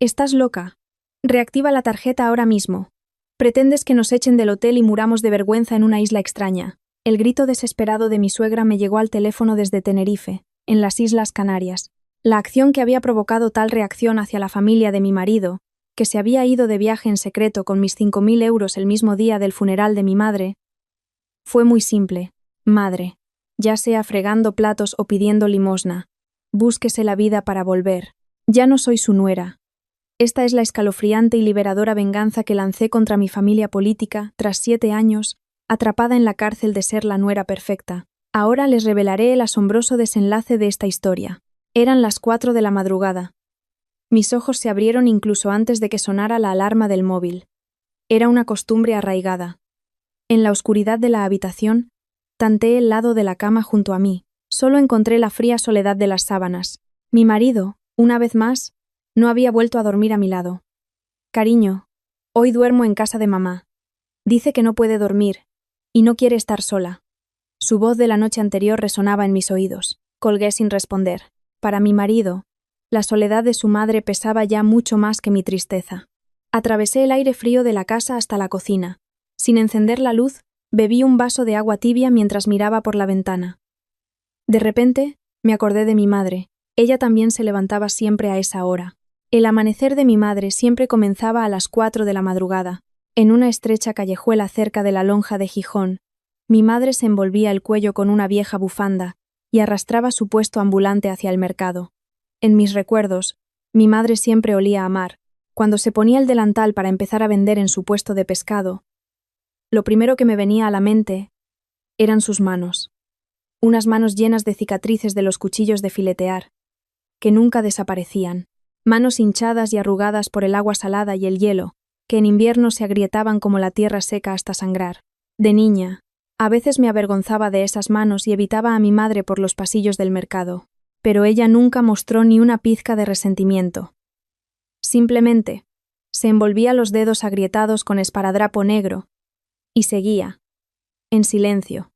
Estás loca. Reactiva la tarjeta ahora mismo. Pretendes que nos echen del hotel y muramos de vergüenza en una isla extraña. El grito desesperado de mi suegra me llegó al teléfono desde Tenerife, en las Islas Canarias. La acción que había provocado tal reacción hacia la familia de mi marido, que se había ido de viaje en secreto con mis 5.000 euros el mismo día del funeral de mi madre, fue muy simple. Madre, ya sea fregando platos o pidiendo limosna, búsquese la vida para volver. Ya no soy su nuera. Esta es la escalofriante y liberadora venganza que lancé contra mi familia política tras 7 años, atrapada en la cárcel de ser la nuera perfecta. Ahora les revelaré el asombroso desenlace de esta historia. Eran las 4 de la madrugada. Mis ojos se abrieron incluso antes de que sonara la alarma del móvil. Era una costumbre arraigada. En la oscuridad de la habitación, tanteé el lado de la cama junto a mí. Solo encontré la fría soledad de las sábanas. Mi marido, una vez más, no había vuelto a dormir a mi lado. Cariño, hoy duermo en casa de mamá. Dice que no puede dormir y no quiere estar sola. Su voz de la noche anterior resonaba en mis oídos. Colgué sin responder. Para mi marido, la soledad de su madre pesaba ya mucho más que mi tristeza. Atravesé el aire frío de la casa hasta la cocina. Sin encender la luz, bebí un vaso de agua tibia mientras miraba por la ventana. De repente, me acordé de mi madre. Ella también se levantaba siempre a esa hora. El amanecer de mi madre siempre comenzaba a las 4 de la madrugada. En una estrecha callejuela cerca de la lonja de Gijón, mi madre se envolvía el cuello con una vieja bufanda y arrastraba su puesto ambulante hacia el mercado. En mis recuerdos, mi madre siempre olía a mar. Cuando se ponía el delantal para empezar a vender en su puesto de pescado, lo primero que me venía a la mente eran sus manos. Unas manos llenas de cicatrices de los cuchillos de filetear, que nunca desaparecían. Manos hinchadas y arrugadas por el agua salada y el hielo, que en invierno se agrietaban como la tierra seca hasta sangrar. De niña, a veces me avergonzaba de esas manos y evitaba a mi madre por los pasillos del mercado, pero ella nunca mostró ni una pizca de resentimiento. Simplemente, se envolvía los dedos agrietados con esparadrapo negro y seguía, en silencio,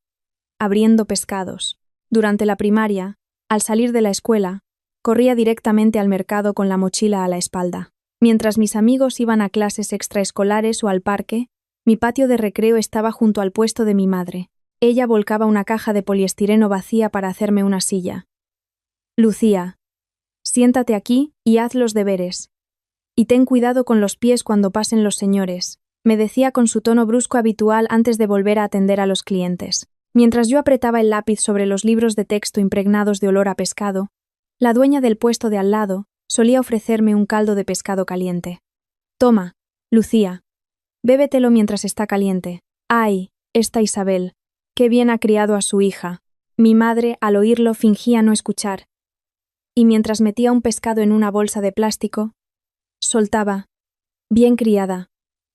abriendo pescados. Durante la primaria, al salir de la escuela, corría directamente al mercado con la mochila a la espalda. Mientras mis amigos iban a clases extraescolares o al parque, mi patio de recreo estaba junto al puesto de mi madre. Ella volcaba una caja de poliestireno vacía para hacerme una silla. Lucía, siéntate aquí y haz los deberes. Y ten cuidado con los pies cuando pasen los señores, me decía con su tono brusco habitual antes de volver a atender a los clientes. Mientras yo apretaba el lápiz sobre los libros de texto impregnados de olor a pescado, la dueña del puesto de al lado solía ofrecerme un caldo de pescado caliente. Toma, Lucía, bébetelo mientras está caliente. ¡Ay, esta Isabel! ¡Qué bien ha criado a su hija! Mi madre, al oírlo, fingía no escuchar. Y mientras metía un pescado en una bolsa de plástico, soltaba: bien criada,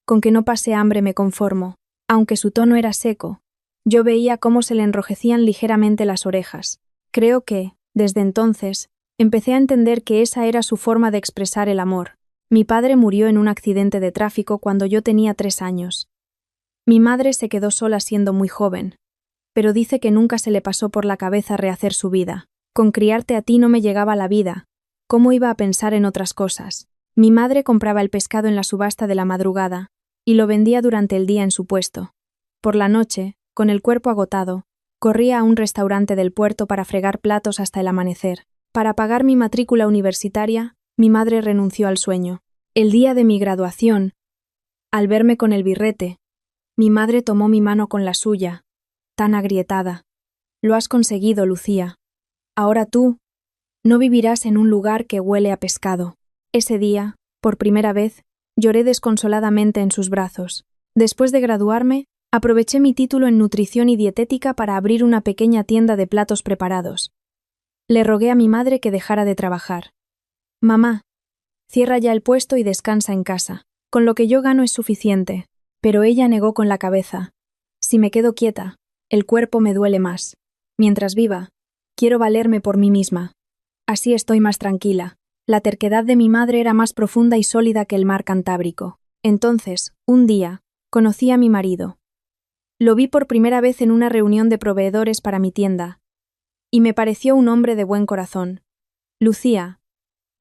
con que no pase hambre me conformo. Aunque su tono era seco, yo veía cómo se le enrojecían ligeramente las orejas. Creo que, desde entonces, empecé a entender que esa era su forma de expresar el amor. Mi padre murió en un accidente de tráfico cuando yo tenía 3 años. Mi madre se quedó sola siendo muy joven, pero dice que nunca se le pasó por la cabeza rehacer su vida. Con criarte a ti no me llegaba la vida. ¿Cómo iba a pensar en otras cosas? Mi madre compraba el pescado en la subasta de la madrugada y lo vendía durante el día en su puesto. Por la noche, con el cuerpo agotado, corría a un restaurante del puerto para fregar platos hasta el amanecer. Para pagar mi matrícula universitaria, mi madre renunció al sueño. El día de mi graduación, al verme con el birrete, mi madre tomó mi mano con la suya, tan agrietada. Lo has conseguido, Lucía. Ahora tú no vivirás en un lugar que huele a pescado. Ese día, por primera vez, lloré desconsoladamente en sus brazos. Después de graduarme, aproveché mi título en nutrición y dietética para abrir una pequeña tienda de platos preparados. Le rogué a mi madre que dejara de trabajar. Mamá, cierra ya el puesto y descansa en casa. Con lo que yo gano es suficiente. Pero ella negó con la cabeza. Si me quedo quieta, el cuerpo me duele más. Mientras viva, quiero valerme por mí misma. Así estoy más tranquila. La terquedad de mi madre era más profunda y sólida que el mar Cantábrico. Entonces, un día, conocí a mi marido. Lo vi por primera vez en una reunión de proveedores para mi tienda, y me pareció un hombre de buen corazón. Lucía,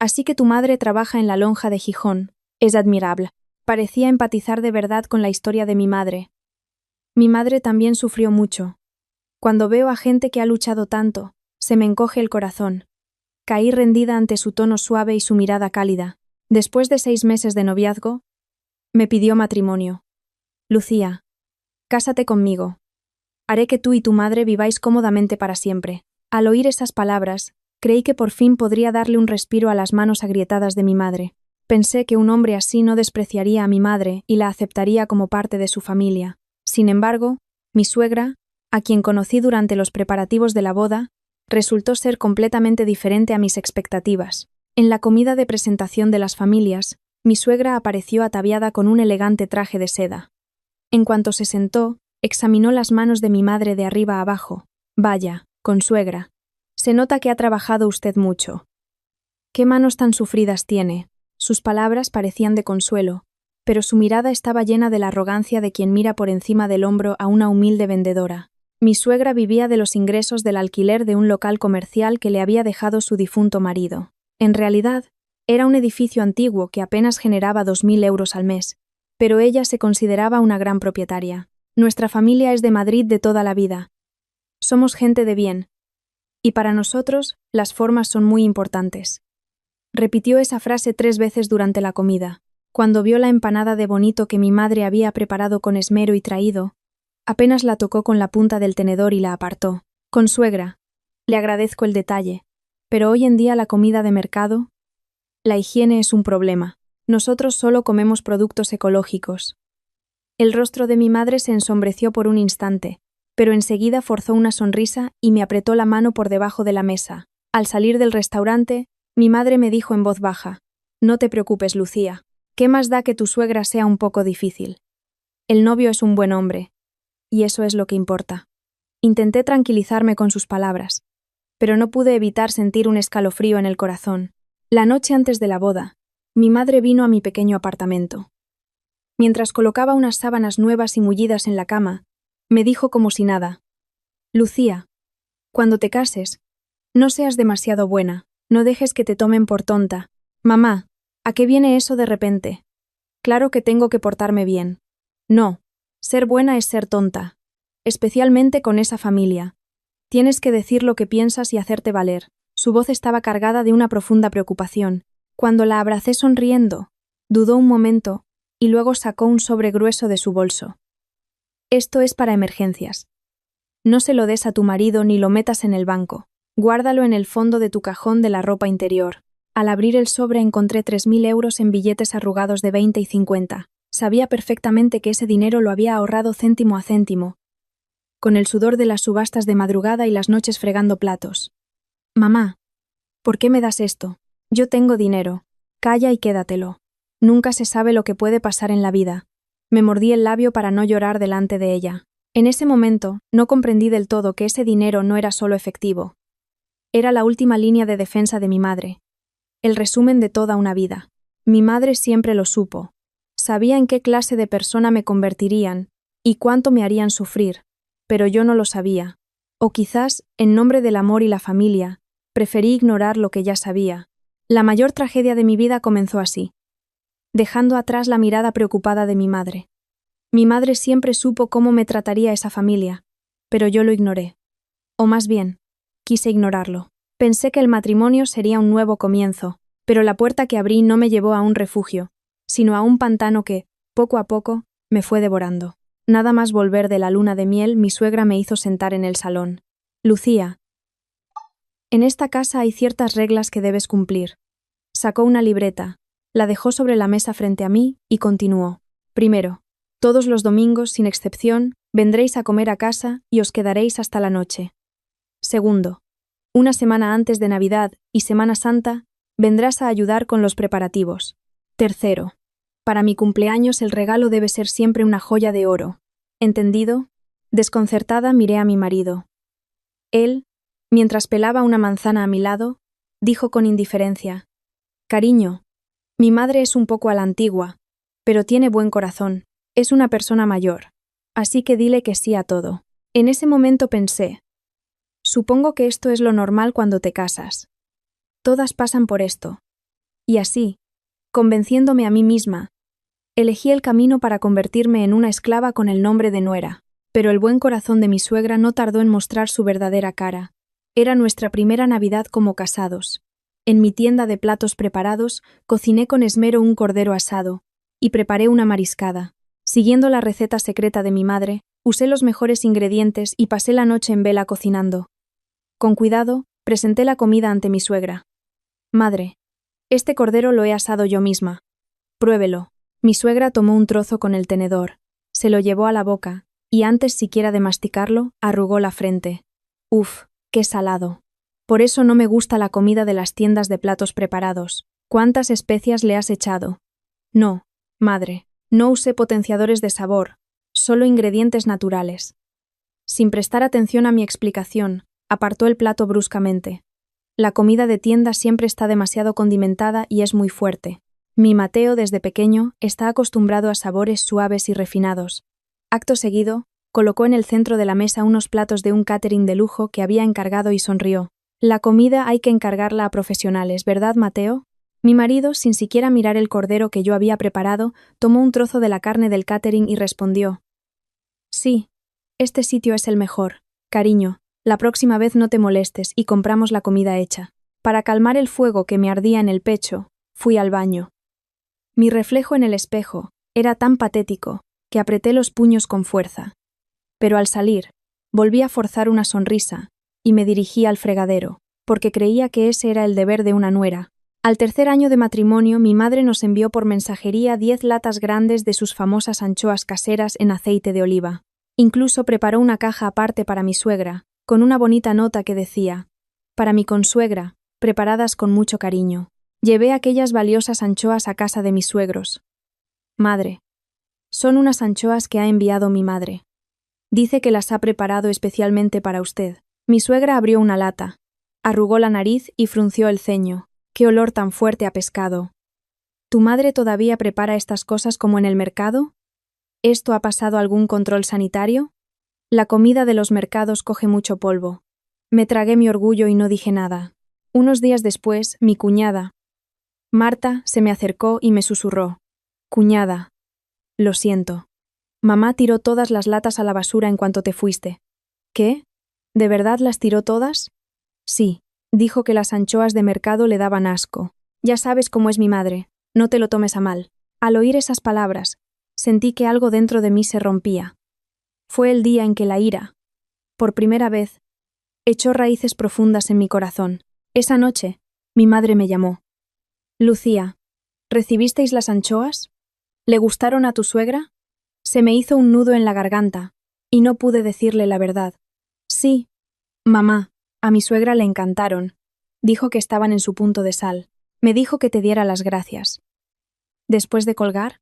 Así que tu madre trabaja en la lonja de Gijón. Es admirable. Parecía empatizar de verdad con la historia de mi madre. Mi madre también sufrió mucho. Cuando veo a gente que ha luchado tanto, se me encoge el corazón. Caí rendida ante su tono suave y su mirada cálida. Después de 6 meses de noviazgo, me pidió matrimonio. Lucía, cásate conmigo. Haré que tú y tu madre viváis cómodamente para siempre. Al oír esas palabras, creí que por fin podría darle un respiro a las manos agrietadas de mi madre. Pensé que un hombre así no despreciaría a mi madre y la aceptaría como parte de su familia. Sin embargo, mi suegra, a quien conocí durante los preparativos de la boda, resultó ser completamente diferente a mis expectativas. En la comida de presentación de las familias, mi suegra apareció ataviada con un elegante traje de seda. En cuanto se sentó, examinó las manos de mi madre de arriba a abajo. Vaya, consuegra. Se nota que ha trabajado usted mucho. ¿Qué manos tan sufridas tiene? Sus palabras parecían de consuelo, pero su mirada estaba llena de la arrogancia de quien mira por encima del hombro a una humilde vendedora. Mi suegra vivía de los ingresos del alquiler de un local comercial que le había dejado su difunto marido. En realidad, era un edificio antiguo que apenas generaba 2.000 euros al mes, pero ella se consideraba una gran propietaria. Nuestra familia es de Madrid de toda la vida. Somos gente de bien. Y para nosotros, las formas son muy importantes. Repitió esa frase 3 veces durante la comida. Cuando vio la empanada de bonito que mi madre había preparado con esmero y traído, apenas la tocó con la punta del tenedor y la apartó. Consuegra, le agradezco el detalle, pero hoy en día la comida de mercado, la higiene es un problema. Nosotros solo comemos productos ecológicos. El rostro de mi madre se ensombreció por un instante, pero enseguida forzó una sonrisa y me apretó la mano por debajo de la mesa. Al salir del restaurante, mi madre me dijo en voz baja: «No te preocupes, Lucía. ¿Qué más da que tu suegra sea un poco difícil? El novio es un buen hombre, y eso es lo que importa». Intenté tranquilizarme con sus palabras, pero no pude evitar sentir un escalofrío en el corazón. La noche antes de la boda, mi madre vino a mi pequeño apartamento. Mientras colocaba unas sábanas nuevas y mullidas en la cama, me dijo como si nada: «Lucía, cuando te cases, no seas demasiado buena, no dejes que te tomen por tonta. Mamá, ¿a qué viene eso de repente? Claro que tengo que portarme bien. No, ser buena es ser tonta, especialmente con esa familia. Tienes que decir lo que piensas y hacerte valer». Su voz estaba cargada de una profunda preocupación. Cuando la abracé sonriendo, dudó un momento y luego sacó un sobre grueso de su bolso. «Esto es para emergencias. No se lo des a tu marido ni lo metas en el banco. Guárdalo en el fondo de tu cajón de la ropa interior». Al abrir el sobre encontré 3.000 euros en billetes arrugados de 20 y 50. Sabía perfectamente que ese dinero lo había ahorrado céntimo a céntimo, con el sudor de las subastas de madrugada y las noches fregando platos. «Mamá, ¿por qué me das esto? Yo tengo dinero. Calla y quédatelo. Nunca se sabe lo que puede pasar en la vida». Me mordí el labio para no llorar delante de ella. En ese momento, no comprendí del todo que ese dinero no era solo efectivo. Era la última línea de defensa de mi madre. El resumen de toda una vida. Mi madre siempre lo supo. Sabía en qué clase de persona me convertirían y cuánto me harían sufrir, pero yo no lo sabía. O quizás, en nombre del amor y la familia, preferí ignorar lo que ya sabía. La mayor tragedia de mi vida comenzó así, dejando atrás la mirada preocupada de mi madre. Mi madre siempre supo cómo me trataría esa familia, pero yo lo ignoré. O más bien, quise ignorarlo. Pensé que el matrimonio sería un nuevo comienzo, pero la puerta que abrí no me llevó a un refugio, sino a un pantano que, poco a poco, me fue devorando. Nada más volver de la luna de miel, mi suegra me hizo sentar en el salón. «Lucía, en esta casa hay ciertas reglas que debes cumplir». Sacó una libreta, la dejó sobre la mesa frente a mí y continuó: «Primero, todos los domingos, sin excepción, vendréis a comer a casa y os quedaréis hasta la noche. Segundo, una semana antes de Navidad y Semana Santa, vendrás a ayudar con los preparativos. Tercero, para mi cumpleaños el regalo debe ser siempre una joya de oro. ¿Entendido?». Desconcertada miré a mi marido. Él, mientras pelaba una manzana a mi lado, dijo con indiferencia: «Cariño, mi madre es un poco a la antigua, pero tiene buen corazón. Es una persona mayor, así que dile que sí a todo». En ese momento pensé: supongo que esto es lo normal cuando te casas. Todas pasan por esto. Y así, convenciéndome a mí misma, elegí el camino para convertirme en una esclava con el nombre de nuera. Pero el buen corazón de mi suegra no tardó en mostrar su verdadera cara. Era nuestra primera Navidad como casados. En mi tienda de platos preparados, cociné con esmero un cordero asado, y preparé una mariscada. Siguiendo la receta secreta de mi madre, usé los mejores ingredientes y pasé la noche en vela cocinando. Con cuidado, presenté la comida ante mi suegra. Madre, este cordero lo he asado yo misma. Pruébelo. Mi suegra tomó un trozo con el tenedor, se lo llevó a la boca, y antes siquiera de masticarlo, arrugó la frente. Uf, qué salado. Por eso no me gusta la comida de las tiendas de platos preparados. ¿Cuántas especias le has echado? No, madre, no usé potenciadores de sabor, solo ingredientes naturales. Sin prestar atención a mi explicación, apartó el plato bruscamente. La comida de tienda siempre está demasiado condimentada y es muy fuerte. Mi Mateo, desde pequeño, está acostumbrado a sabores suaves y refinados. Acto seguido, colocó en el centro de la mesa unos platos de un catering de lujo que había encargado y sonrió. La comida hay que encargarla a profesionales, ¿verdad, Mateo? Mi marido, sin siquiera mirar el cordero que yo había preparado, tomó un trozo de la carne del catering y respondió: Sí, este sitio es el mejor. Cariño, la próxima vez no te molestes y compramos la comida hecha. Para calmar el fuego que me ardía en el pecho, fui al baño. Mi reflejo en el espejo era tan patético que apreté los puños con fuerza. Pero al salir, volví a forzar una sonrisa y me dirigí al fregadero, porque creía que ese era el deber de una nuera. Al tercer año de matrimonio, mi madre nos envió por mensajería 10 latas grandes de sus famosas anchoas caseras en aceite de oliva. Incluso preparó una caja aparte para mi suegra, con una bonita nota que decía: para mi consuegra, preparadas con mucho cariño. Llevé aquellas valiosas anchoas a casa de mis suegros. Madre, son unas anchoas que ha enviado mi madre. Dice que las ha preparado especialmente para usted. Mi suegra abrió una lata, arrugó la nariz y frunció el ceño. ¡Qué olor tan fuerte a pescado! ¿Tu madre todavía prepara estas cosas como en el mercado? ¿Esto ha pasado algún control sanitario? La comida de los mercados coge mucho polvo. Me tragué mi orgullo y no dije nada. Unos días después, mi cuñada, Marta, se me acercó y me susurró: Cuñada, lo siento. Mamá tiró todas las latas a la basura en cuanto te fuiste. ¿Qué? ¿De verdad las tiró todas? Sí, dijo que las anchoas de mercado le daban asco. Ya sabes cómo es mi madre, no te lo tomes a mal. Al oír esas palabras, sentí que algo dentro de mí se rompía. Fue el día en que la ira, por primera vez, echó raíces profundas en mi corazón. Esa noche, mi madre me llamó. Lucía, ¿recibisteis las anchoas? ¿Le gustaron a tu suegra? Se me hizo un nudo en la garganta, y no pude decirle la verdad. Sí, mamá, a mi suegra le encantaron. Dijo que estaban en su punto de sal. Me dijo que te diera las gracias. Después de colgar,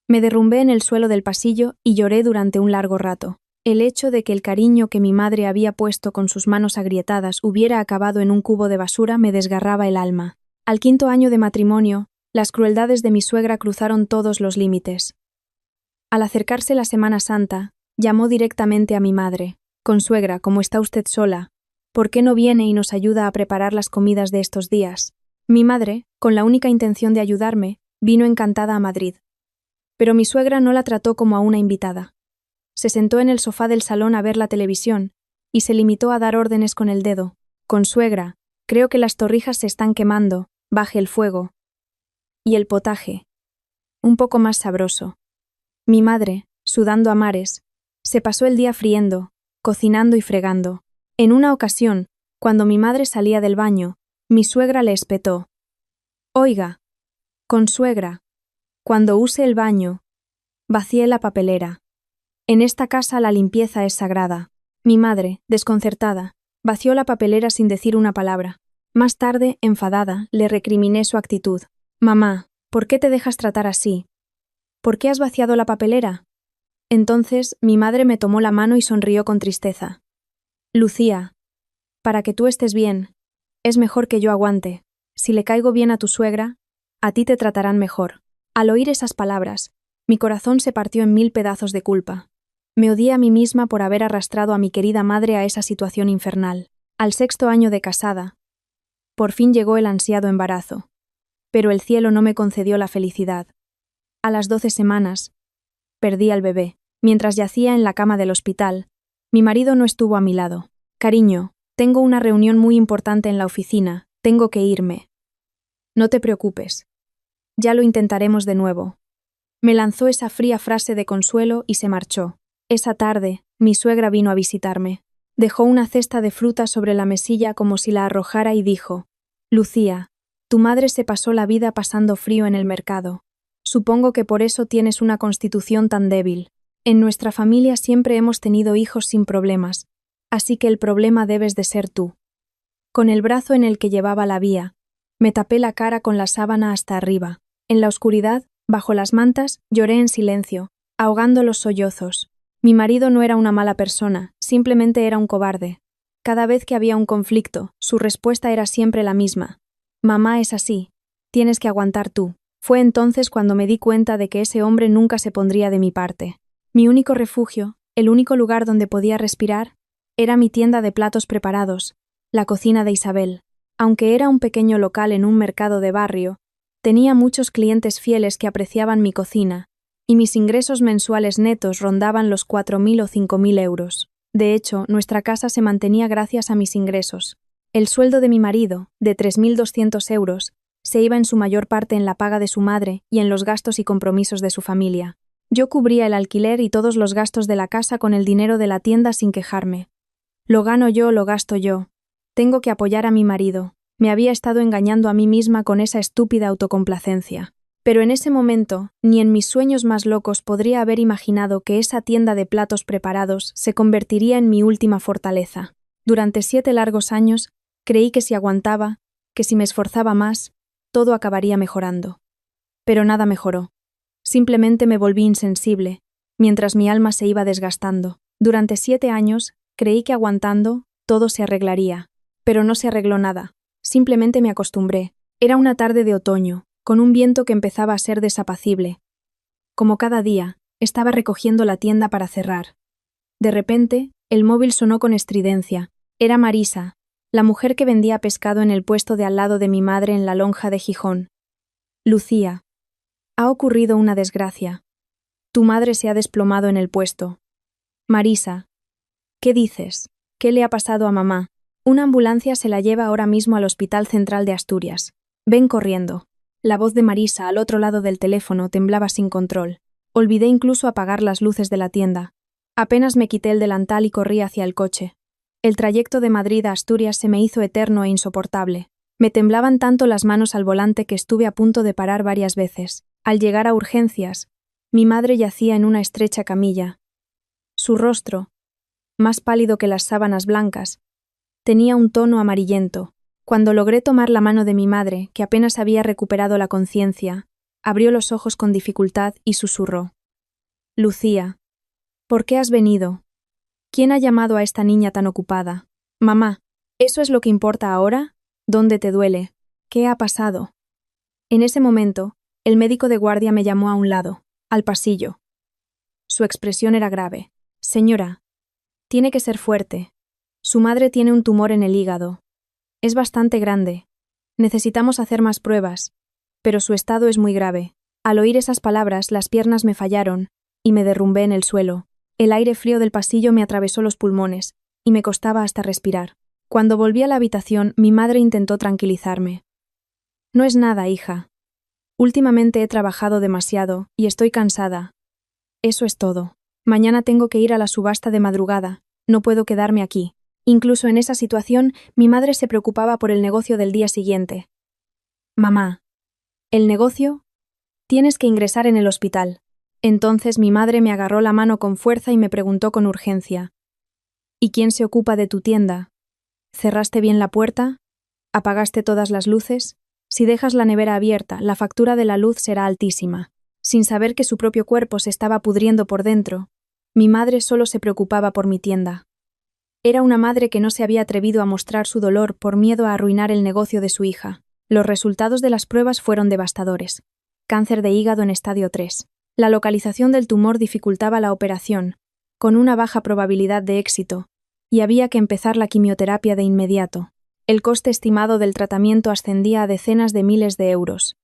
me derrumbé en el suelo del pasillo y lloré durante un largo rato. El hecho de que el cariño que mi madre había puesto con sus manos agrietadas hubiera acabado en un cubo de basura me desgarraba el alma. Al 5.º año de matrimonio, las crueldades de mi suegra cruzaron todos los límites. Al acercarse la Semana Santa, llamó directamente a mi madre. Consuegra, como está usted sola, ¿por qué no viene y nos ayuda a preparar las comidas de estos días? Mi madre, con la única intención de ayudarme, vino encantada a Madrid. Pero mi suegra no la trató como a una invitada. Se sentó en el sofá del salón a ver la televisión y se limitó a dar órdenes con el dedo. Consuegra, creo que las torrijas se están quemando, baje el fuego. Y el potaje, un poco más sabroso. Mi madre, sudando a mares, se pasó el día friendo, cocinando y fregando. En una ocasión, cuando mi madre salía del baño, mi suegra le espetó: Oiga, consuegra, cuando use el baño, vacíe la papelera. En esta casa la limpieza es sagrada. Mi madre, desconcertada, vació la papelera sin decir una palabra. Más tarde, enfadada, le recriminé su actitud. Mamá, ¿por qué te dejas tratar así? ¿Por qué has vaciado la papelera? Entonces, mi madre me tomó la mano y sonrió con tristeza. Lucía, para que tú estés bien, es mejor que yo aguante. Si le caigo bien a tu suegra, a ti te tratarán mejor. Al oír esas palabras, mi corazón se partió en 1000 pedazos de culpa. Me odié a mí misma por haber arrastrado a mi querida madre a esa situación infernal. Al 6.º año de casada, por fin llegó el ansiado embarazo. pero el cielo no me concedió la felicidad. A las 12 semanas, perdí al bebé. Mientras yacía en la cama del hospital, mi marido no estuvo a mi lado. Cariño, tengo una reunión muy importante en la oficina, tengo que irme. No te preocupes. Ya lo intentaremos de nuevo. Me lanzó esa fría frase de consuelo y se marchó. Esa tarde, mi suegra vino a visitarme. Dejó una cesta de frutas sobre la mesilla como si la arrojara y dijo: Lucía, tu madre se pasó la vida pasando frío en el mercado. Supongo que por eso tienes una constitución tan débil. En nuestra familia siempre hemos tenido hijos sin problemas, así que el problema debes de ser tú. Con el brazo en el que llevaba la vía, me tapé la cara con la sábana hasta arriba. En la oscuridad, bajo las mantas, lloré en silencio, ahogando los sollozos. Mi marido no era una mala persona, simplemente era un cobarde. Cada vez que había un conflicto, su respuesta era siempre la misma: mamá es así, tienes que aguantar tú. Fue entonces cuando me di cuenta de que ese hombre nunca se pondría de mi parte. Mi único refugio, el único lugar donde podía respirar, era mi tienda de platos preparados, la cocina de Isabel. Aunque era un pequeño local en un mercado de barrio, tenía muchos clientes fieles que apreciaban mi cocina, y mis ingresos mensuales netos rondaban los 4.000 o 5.000 euros. De hecho, nuestra casa se mantenía gracias a mis ingresos. El sueldo de mi marido, de 3.200 euros, se iba en su mayor parte en la paga de su madre y en los gastos y compromisos de su familia. Yo cubría el alquiler y todos los gastos de la casa con el dinero de la tienda sin quejarme. Lo gano yo, lo gasto yo. Tengo que apoyar a mi marido. Me había estado engañando a mí misma con esa estúpida autocomplacencia. Pero en ese momento, ni en mis sueños más locos podría haber imaginado que esa tienda de platos preparados se convertiría en mi última fortaleza. Durante 7 largos años, creí que si aguantaba, que si me esforzaba más, todo acabaría mejorando. Pero nada mejoró. Simplemente me volví insensible, mientras mi alma se iba desgastando. Durante 7 años, creí que aguantando, todo se arreglaría. Pero no se arregló nada. Simplemente me acostumbré. Era una tarde de otoño, con un viento que empezaba a ser desapacible. Como cada día, estaba recogiendo la tienda para cerrar. De repente, el móvil sonó con estridencia. Era Marisa, la mujer que vendía pescado en el puesto de al lado de mi madre en la lonja de Gijón. Lucía, ha ocurrido una desgracia. Tu madre se ha desplomado en el puesto. Marisa, ¿qué dices? ¿Qué le ha pasado a mamá? Una ambulancia se la lleva ahora mismo al Hospital Central de Asturias. Ven corriendo. La voz de Marisa al otro lado del teléfono temblaba sin control. Olvidé incluso apagar las luces de la tienda. Apenas me quité el delantal y corrí hacia el coche. El trayecto de Madrid a Asturias se me hizo eterno e insoportable. Me temblaban tanto las manos al volante que estuve a punto de parar varias veces. Al llegar a urgencias, mi madre yacía en una estrecha camilla. Su rostro, más pálido que las sábanas blancas, tenía un tono amarillento. Cuando logré tomar la mano de mi madre, que apenas había recuperado la conciencia, abrió los ojos con dificultad y susurró: Lucía, ¿por qué has venido? ¿Quién ha llamado a esta niña tan ocupada? Mamá, ¿eso es lo que importa ahora? ¿Dónde te duele? ¿Qué ha pasado? En ese momento, el médico de guardia me llamó a un lado, al pasillo. Su expresión era grave. Señora, tiene que ser fuerte. Su madre tiene un tumor en el hígado. Es bastante grande. Necesitamos hacer más pruebas, pero su estado es muy grave. Al oír esas palabras, las piernas me fallaron y me derrumbé en el suelo. El aire frío del pasillo me atravesó los pulmones y me costaba hasta respirar. Cuando volví a la habitación, mi madre intentó tranquilizarme. No es nada, hija. Últimamente he trabajado demasiado y estoy cansada. Eso es todo. Mañana tengo que ir a la subasta de madrugada. No puedo quedarme aquí. Incluso en esa situación, mi madre se preocupaba por el negocio del día siguiente. Mamá, ¿el negocio? Tienes que ingresar en el hospital. Entonces mi madre me agarró la mano con fuerza y me preguntó con urgencia: ¿Y quién se ocupa de tu tienda? ¿Cerraste bien la puerta? ¿Apagaste todas las luces? Si dejas la nevera abierta, la factura de la luz será altísima. Sin saber que su propio cuerpo se estaba pudriendo por dentro, mi madre solo se preocupaba por mi tienda. Era una madre que no se había atrevido a mostrar su dolor por miedo a arruinar el negocio de su hija. Los resultados de las pruebas fueron devastadores. Cáncer de hígado en estadio 3. La localización del tumor dificultaba la operación, con una baja probabilidad de éxito, y había que empezar la quimioterapia de inmediato. El coste estimado del tratamiento ascendía a decenas de miles de euros.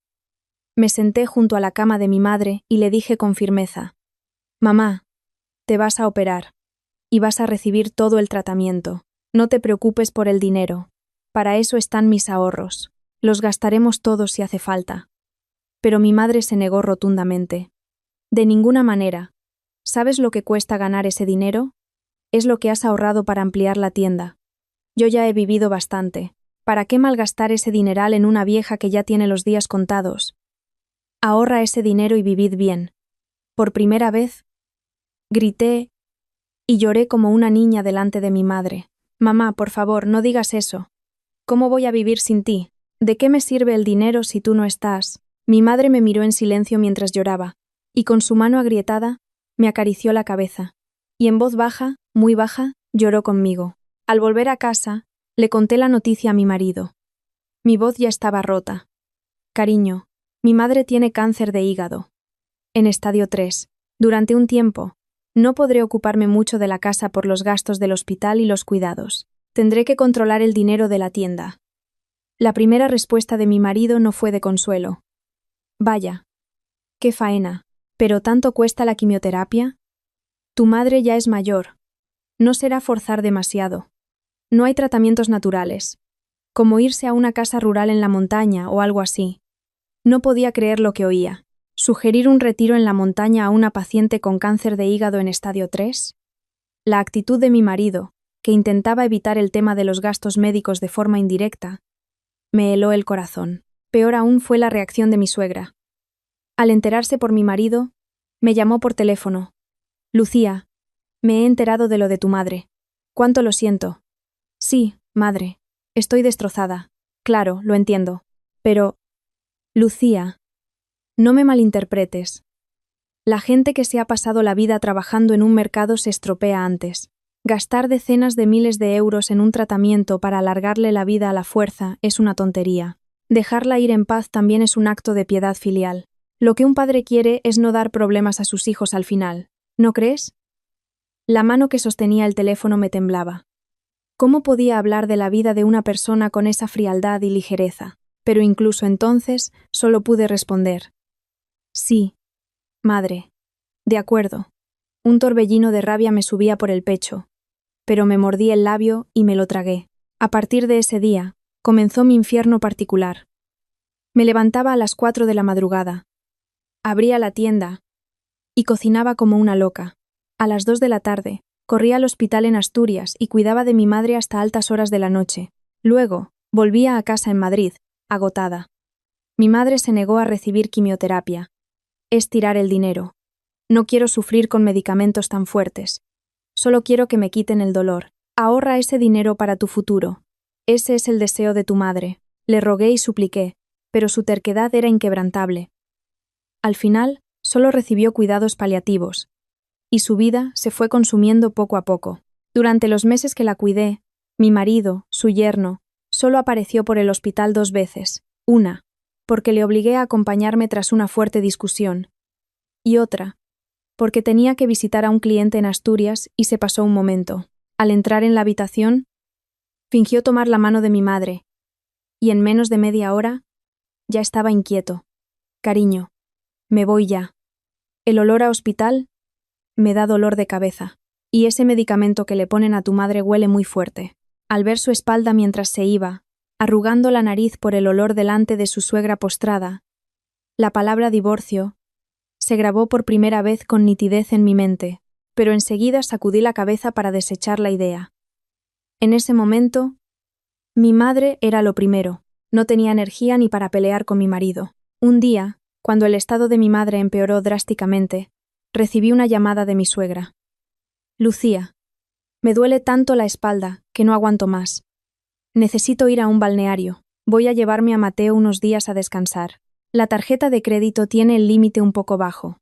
Me senté junto a la cama de mi madre y le dije con firmeza: «Mamá, te vas a operar. Y vas a recibir todo el tratamiento. No te preocupes por el dinero. Para eso están mis ahorros. Los gastaremos todos si hace falta». Pero mi madre se negó rotundamente. «De ninguna manera. ¿Sabes lo que cuesta ganar ese dinero? Es lo que has ahorrado para ampliar la tienda. Yo ya he vivido bastante. ¿Para qué malgastar ese dineral en una vieja que ya tiene los días contados? Ahorra ese dinero y vivid bien». Por primera vez, grité y lloré como una niña delante de mi madre. «Mamá, por favor, no digas eso. ¿Cómo voy a vivir sin ti? ¿De qué me sirve el dinero si tú no estás?» Mi madre me miró en silencio mientras lloraba, y con su mano agrietada me acarició la cabeza, y en voz baja, muy baja, lloró conmigo. Al volver a casa, le conté la noticia a mi marido. Mi voz ya estaba rota. «Cariño, mi madre tiene cáncer de hígado. En estadio 3. Durante un tiempo, no podré ocuparme mucho de la casa por los gastos del hospital y los cuidados. Tendré que controlar el dinero de la tienda». La primera respuesta de mi marido no fue de consuelo. «Vaya, qué faena. ¿Pero tanto cuesta la quimioterapia? Tu madre ya es mayor. No será forzar demasiado. No hay tratamientos naturales, como irse a una casa rural en la montaña o algo así». No podía creer lo que oía. ¿Sugerir un retiro en la montaña a una paciente con cáncer de hígado en estadio 3? La actitud de mi marido, que intentaba evitar el tema de los gastos médicos de forma indirecta, me heló el corazón. Peor aún fue la reacción de mi suegra. Al enterarse por mi marido, me llamó por teléfono. «Lucía, me he enterado de lo de tu madre. Cuánto lo siento». «Sí, madre, estoy destrozada. Claro, lo entiendo. Pero, Lucía, no me malinterpretes. La gente que se ha pasado la vida trabajando en un mercado se estropea antes. Gastar decenas de miles de euros en un tratamiento para alargarle la vida a la fuerza es una tontería. Dejarla ir en paz también es un acto de piedad filial. Lo que un padre quiere es no dar problemas a sus hijos al final. ¿No crees?». La mano que sostenía el teléfono me temblaba. ¿Cómo podía hablar de la vida de una persona con esa frialdad y ligereza? Pero incluso entonces solo pude responder: «Sí, madre. De acuerdo». Un torbellino de rabia me subía por el pecho, pero me mordí el labio y me lo tragué. A partir de ese día, comenzó mi infierno particular. Me levantaba a las 4 de la madrugada, abría la tienda y cocinaba como una loca. A las 2 de la tarde, corría al hospital en Asturias y cuidaba de mi madre hasta altas horas de la noche. Luego, volvía a casa en Madrid, agotada. Mi madre se negó a recibir quimioterapia. «Es tirar el dinero. No quiero sufrir con medicamentos tan fuertes. Solo quiero que me quiten el dolor. Ahorra ese dinero para tu futuro. Ese es el deseo de tu madre». Le rogué y supliqué, pero su terquedad era inquebrantable. Al final, solo recibió cuidados paliativos, y su vida se fue consumiendo poco a poco. Durante los meses que la cuidé, mi marido, su yerno, solo apareció por el hospital 2 veces. Una, porque le obligué a acompañarme tras una fuerte discusión, y otra, porque tenía que visitar a un cliente en Asturias y se pasó un momento. Al entrar en la habitación, fingió tomar la mano de mi madre, y en menos de media hora ya estaba inquieto. «Cariño, me voy ya. El olor a hospital me da dolor de cabeza, y ese medicamento que le ponen a tu madre huele muy fuerte». Al ver su espalda mientras se iba, arrugando la nariz por el olor delante de su suegra postrada, la palabra divorcio se grabó por primera vez con nitidez en mi mente, pero enseguida sacudí la cabeza para desechar la idea. En ese momento, mi madre era lo primero. No tenía energía ni para pelear con mi marido. Un día, cuando el estado de mi madre empeoró drásticamente, recibí una llamada de mi suegra. «Lucía, me duele tanto la espalda que no aguanto más. Necesito ir a un balneario. Voy a llevarme a Mateo unos días a descansar. La tarjeta de crédito tiene el límite un poco bajo.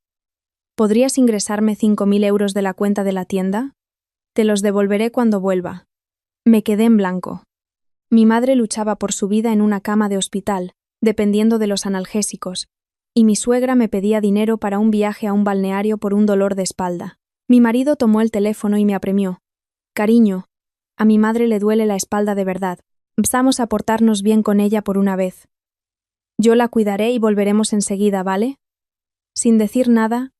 ¿Podrías ingresarme 5.000 euros de la cuenta de la tienda? Te los devolveré cuando vuelva». Me quedé en blanco. Mi madre luchaba por su vida en una cama de hospital, dependiendo de los analgésicos, y mi suegra me pedía dinero para un viaje a un balneario por un dolor de espalda. Mi marido tomó el teléfono y me apremió. «Cariño, a mi madre le duele la espalda de verdad. Vamos a portarnos bien con ella por una vez». Yo la cuidaré y volveremos enseguida, ¿vale? Sin decir nada,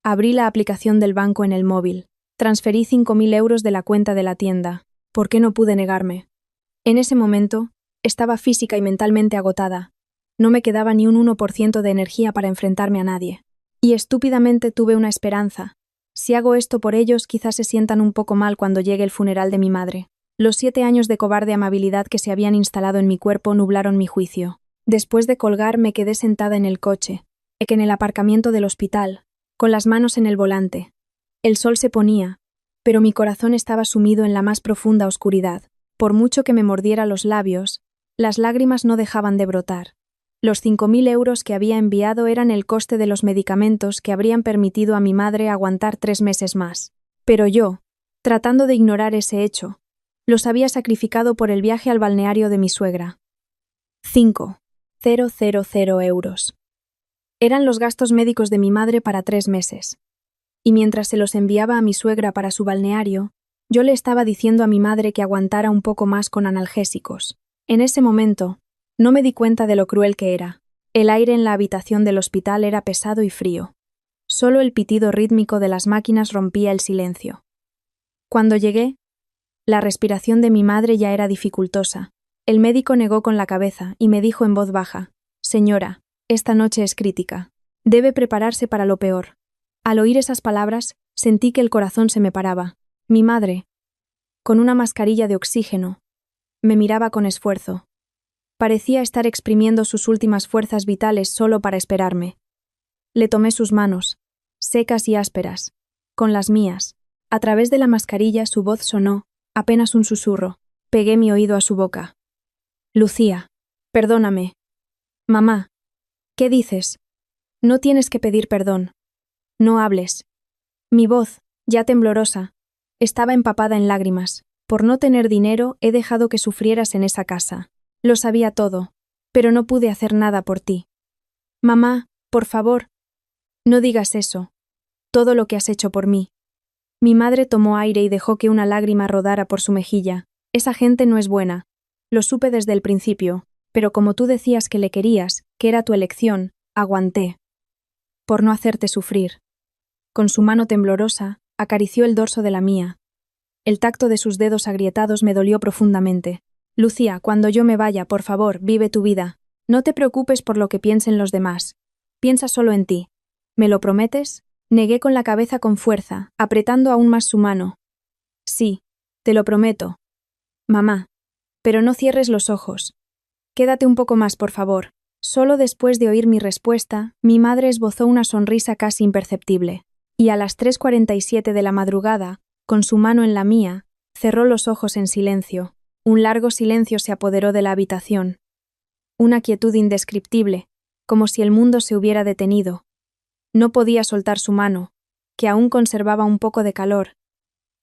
abrí la aplicación del banco en el móvil. Transferí 5.000 euros de la cuenta de la tienda. ¿Por qué no pude negarme? En ese momento, estaba física y mentalmente agotada. No me quedaba ni un 1% de energía para enfrentarme a nadie. Y estúpidamente tuve una esperanza. Si hago esto por ellos, quizás se sientan un poco mal cuando llegue el funeral de mi madre. Los 7 años de cobarde amabilidad que se habían instalado en mi cuerpo nublaron mi juicio. Después de colgar, me quedé sentada en el coche, en el aparcamiento del hospital, con las manos en el volante. El sol se ponía, pero mi corazón estaba sumido en la más profunda oscuridad. Por mucho que me mordiera los labios, las lágrimas no dejaban de brotar. Los 5.000 euros que había enviado eran el coste de los medicamentos que habrían permitido a mi madre aguantar 3 meses más. Pero yo, tratando de ignorar ese hecho, los había sacrificado por el viaje al balneario de mi suegra. 5.000 euros. Eran los gastos médicos de mi madre para 3 meses. Y mientras se los enviaba a mi suegra para su balneario, yo le estaba diciendo a mi madre que aguantara un poco más con analgésicos. En ese momento, no me di cuenta de lo cruel que era. El aire en la habitación del hospital era pesado y frío. Solo el pitido rítmico de las máquinas rompía el silencio. Cuando llegué, la respiración de mi madre ya era dificultosa. El médico negó con la cabeza y me dijo en voz baja: «Señora, esta noche es crítica. Debe prepararse para lo peor». Al oír esas palabras, sentí que el corazón se me paraba. Mi madre, con una mascarilla de oxígeno, me miraba con esfuerzo. Parecía estar exprimiendo sus últimas fuerzas vitales solo para esperarme. Le tomé sus manos, secas y ásperas, con las mías. A través de la mascarilla su voz sonó, apenas un susurro. Pegué mi oído a su boca. «Lucía, perdóname». «Mamá, ¿qué dices? No tienes que pedir perdón. No hables». Mi voz, ya temblorosa, estaba empapada en lágrimas. «Por no tener dinero he dejado que sufrieras en esa casa. Lo sabía todo, pero no pude hacer nada por ti. Mamá, por favor, no digas eso. Todo lo que has hecho por mí». Mi madre tomó aire y dejó que una lágrima rodara por su mejilla. «Esa gente no es buena. Lo supe desde el principio, pero como tú decías que le querías, que era tu elección, aguanté. Por no hacerte sufrir». Con su mano temblorosa, acarició el dorso de la mía. El tacto de sus dedos agrietados me dolió profundamente. «Lucía, cuando yo me vaya, por favor, vive tu vida. No te preocupes por lo que piensen los demás. Piensa solo en ti. ¿Me lo prometes?». Negué con la cabeza con fuerza, apretando aún más su mano. «Sí, te lo prometo. Mamá, pero no cierres los ojos. Quédate un poco más, por favor». Solo después de oír mi respuesta, mi madre esbozó una sonrisa casi imperceptible, y a las 3:47 de la madrugada, con su mano en la mía, cerró los ojos en silencio. Un largo silencio se apoderó de la habitación. Una quietud indescriptible, como si el mundo se hubiera detenido. No podía soltar su mano, que aún conservaba un poco de calor,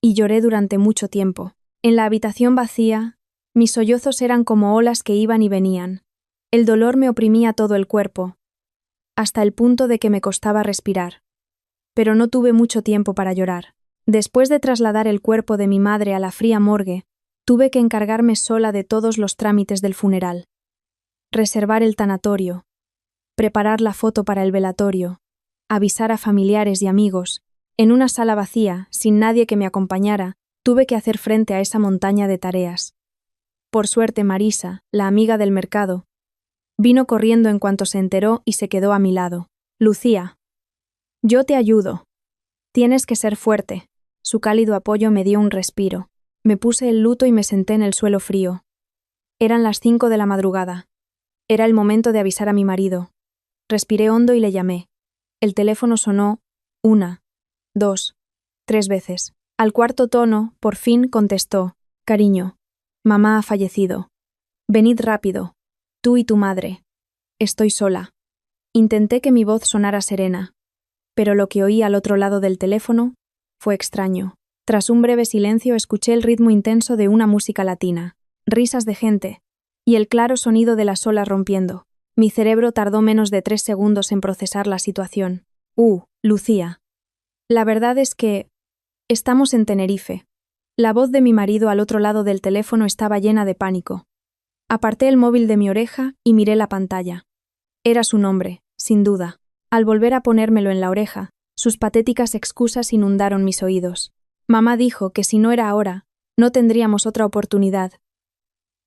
y lloré durante mucho tiempo. En la habitación vacía, mis sollozos eran como olas que iban y venían. El dolor me oprimía todo el cuerpo, hasta el punto de que me costaba respirar. Pero no tuve mucho tiempo para llorar. Después de trasladar el cuerpo de mi madre a la fría morgue, tuve que encargarme sola de todos los trámites del funeral. Reservar el tanatorio, preparar la foto para el velatorio, avisar a familiares y amigos. En una sala vacía, sin nadie que me acompañara, tuve que hacer frente a esa montaña de tareas. Por suerte, Marisa, la amiga del mercado, vino corriendo en cuanto se enteró y se quedó a mi lado. «Lucía, yo te ayudo. Tienes que ser fuerte». Su cálido apoyo me dio un respiro. Me puse el luto y me senté en el suelo frío. Eran las 5 de la madrugada. Era el momento de avisar a mi marido. Respiré hondo y le llamé. El teléfono sonó 1, 2, 3 veces. Al cuarto tono, por fin contestó: «Cariño, mamá ha fallecido. Venid rápido, tú y tu madre. Estoy sola». Intenté que mi voz sonara serena, pero lo que oí al otro lado del teléfono fue extraño. Tras un breve silencio escuché el ritmo intenso de una música latina, risas de gente, y el claro sonido de las olas rompiendo. Mi cerebro tardó menos de 3 segundos en procesar la situación. Lucía. La verdad es que estamos en Tenerife». La voz de mi marido al otro lado del teléfono estaba llena de pánico. Aparté el móvil de mi oreja y miré la pantalla. Era su nombre, sin duda. Al volver a ponérmelo en la oreja, sus patéticas excusas inundaron mis oídos. Mamá dijo que si no era ahora, no tendríamos otra oportunidad.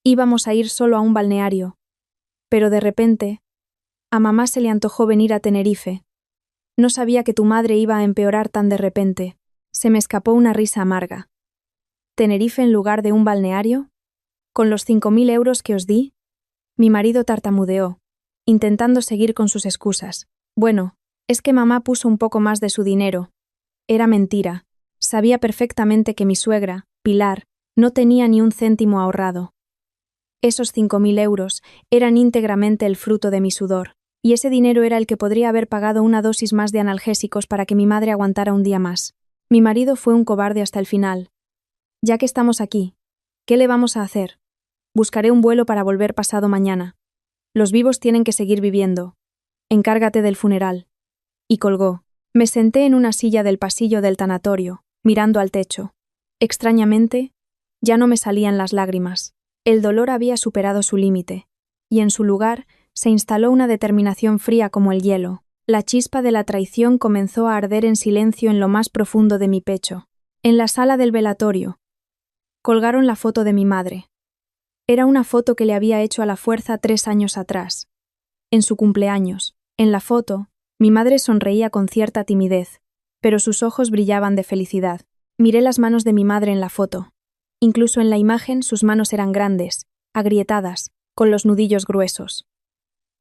Íbamos a ir solo a un balneario. Pero de repente, a mamá se le antojó venir a Tenerife. No sabía que tu madre iba a empeorar tan de repente. Se me escapó una risa amarga. ¿Tenerife en lugar de un balneario? ¿Con los 5.000 euros que os di? Mi marido tartamudeó, intentando seguir con sus excusas. Bueno, es que mamá puso un poco más de su dinero. Era mentira. Sabía perfectamente que mi suegra, Pilar, no tenía ni un céntimo ahorrado. Esos 5.000 euros eran íntegramente el fruto de mi sudor, y ese dinero era el que podría haber pagado una dosis más de analgésicos para que mi madre aguantara un día más. Mi marido fue un cobarde hasta el final. Ya que estamos aquí, ¿qué le vamos a hacer? Buscaré un vuelo para volver pasado mañana. Los vivos tienen que seguir viviendo. Encárgate del funeral. Y colgó. Me senté en una silla del pasillo del tanatorio, mirando al techo. Extrañamente, ya no me salían las lágrimas. El dolor había superado su límite, y en su lugar se instaló una determinación fría como el hielo. La chispa de la traición comenzó a arder en silencio en lo más profundo de mi pecho. En la sala del velatorio, colgaron la foto de mi madre. Era una foto que le había hecho a la fuerza 3 años atrás. En su cumpleaños. En la foto, mi madre sonreía con cierta timidez, pero sus ojos brillaban de felicidad. Miré las manos de mi madre en la foto. Incluso en la imagen sus manos eran grandes, agrietadas, con los nudillos gruesos.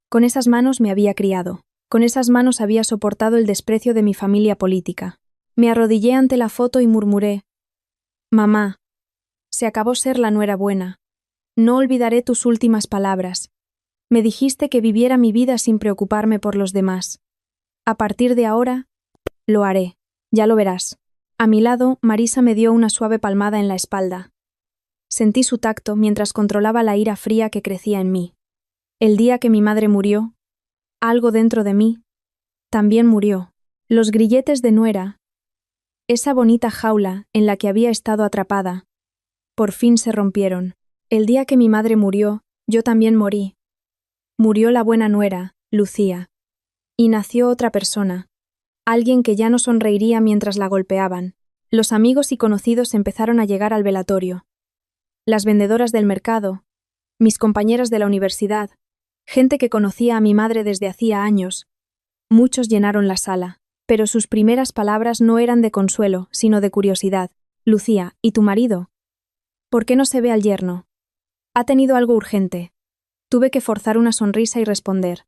Con esas manos me había criado. Con esas manos había soportado el desprecio de mi familia política. Me arrodillé ante la foto y murmuré: «Mamá, se acabó ser la nuera buena. No olvidaré tus últimas palabras. Me dijiste que viviera mi vida sin preocuparme por los demás. A partir de ahora, lo haré. Ya lo verás». A mi lado, Marisa me dio una suave palmada en la espalda. Sentí su tacto mientras controlaba la ira fría que crecía en mí. El día que mi madre murió, algo dentro de mí también murió. Los grilletes de nuera, esa bonita jaula en la que había estado atrapada, por fin se rompieron. El día que mi madre murió, yo también morí. Murió la buena nuera, Lucía. Y nació otra persona, alguien que ya no sonreiría mientras la golpeaban. Los amigos y conocidos empezaron a llegar al velatorio. Las vendedoras del mercado, mis compañeras de la universidad, gente que conocía a mi madre desde hacía años. Muchos llenaron la sala, pero sus primeras palabras no eran de consuelo, sino de curiosidad. «Lucía, ¿y tu marido? ¿Por qué no se ve al yerno? Ha tenido algo urgente». Tuve que forzar una sonrisa y responder: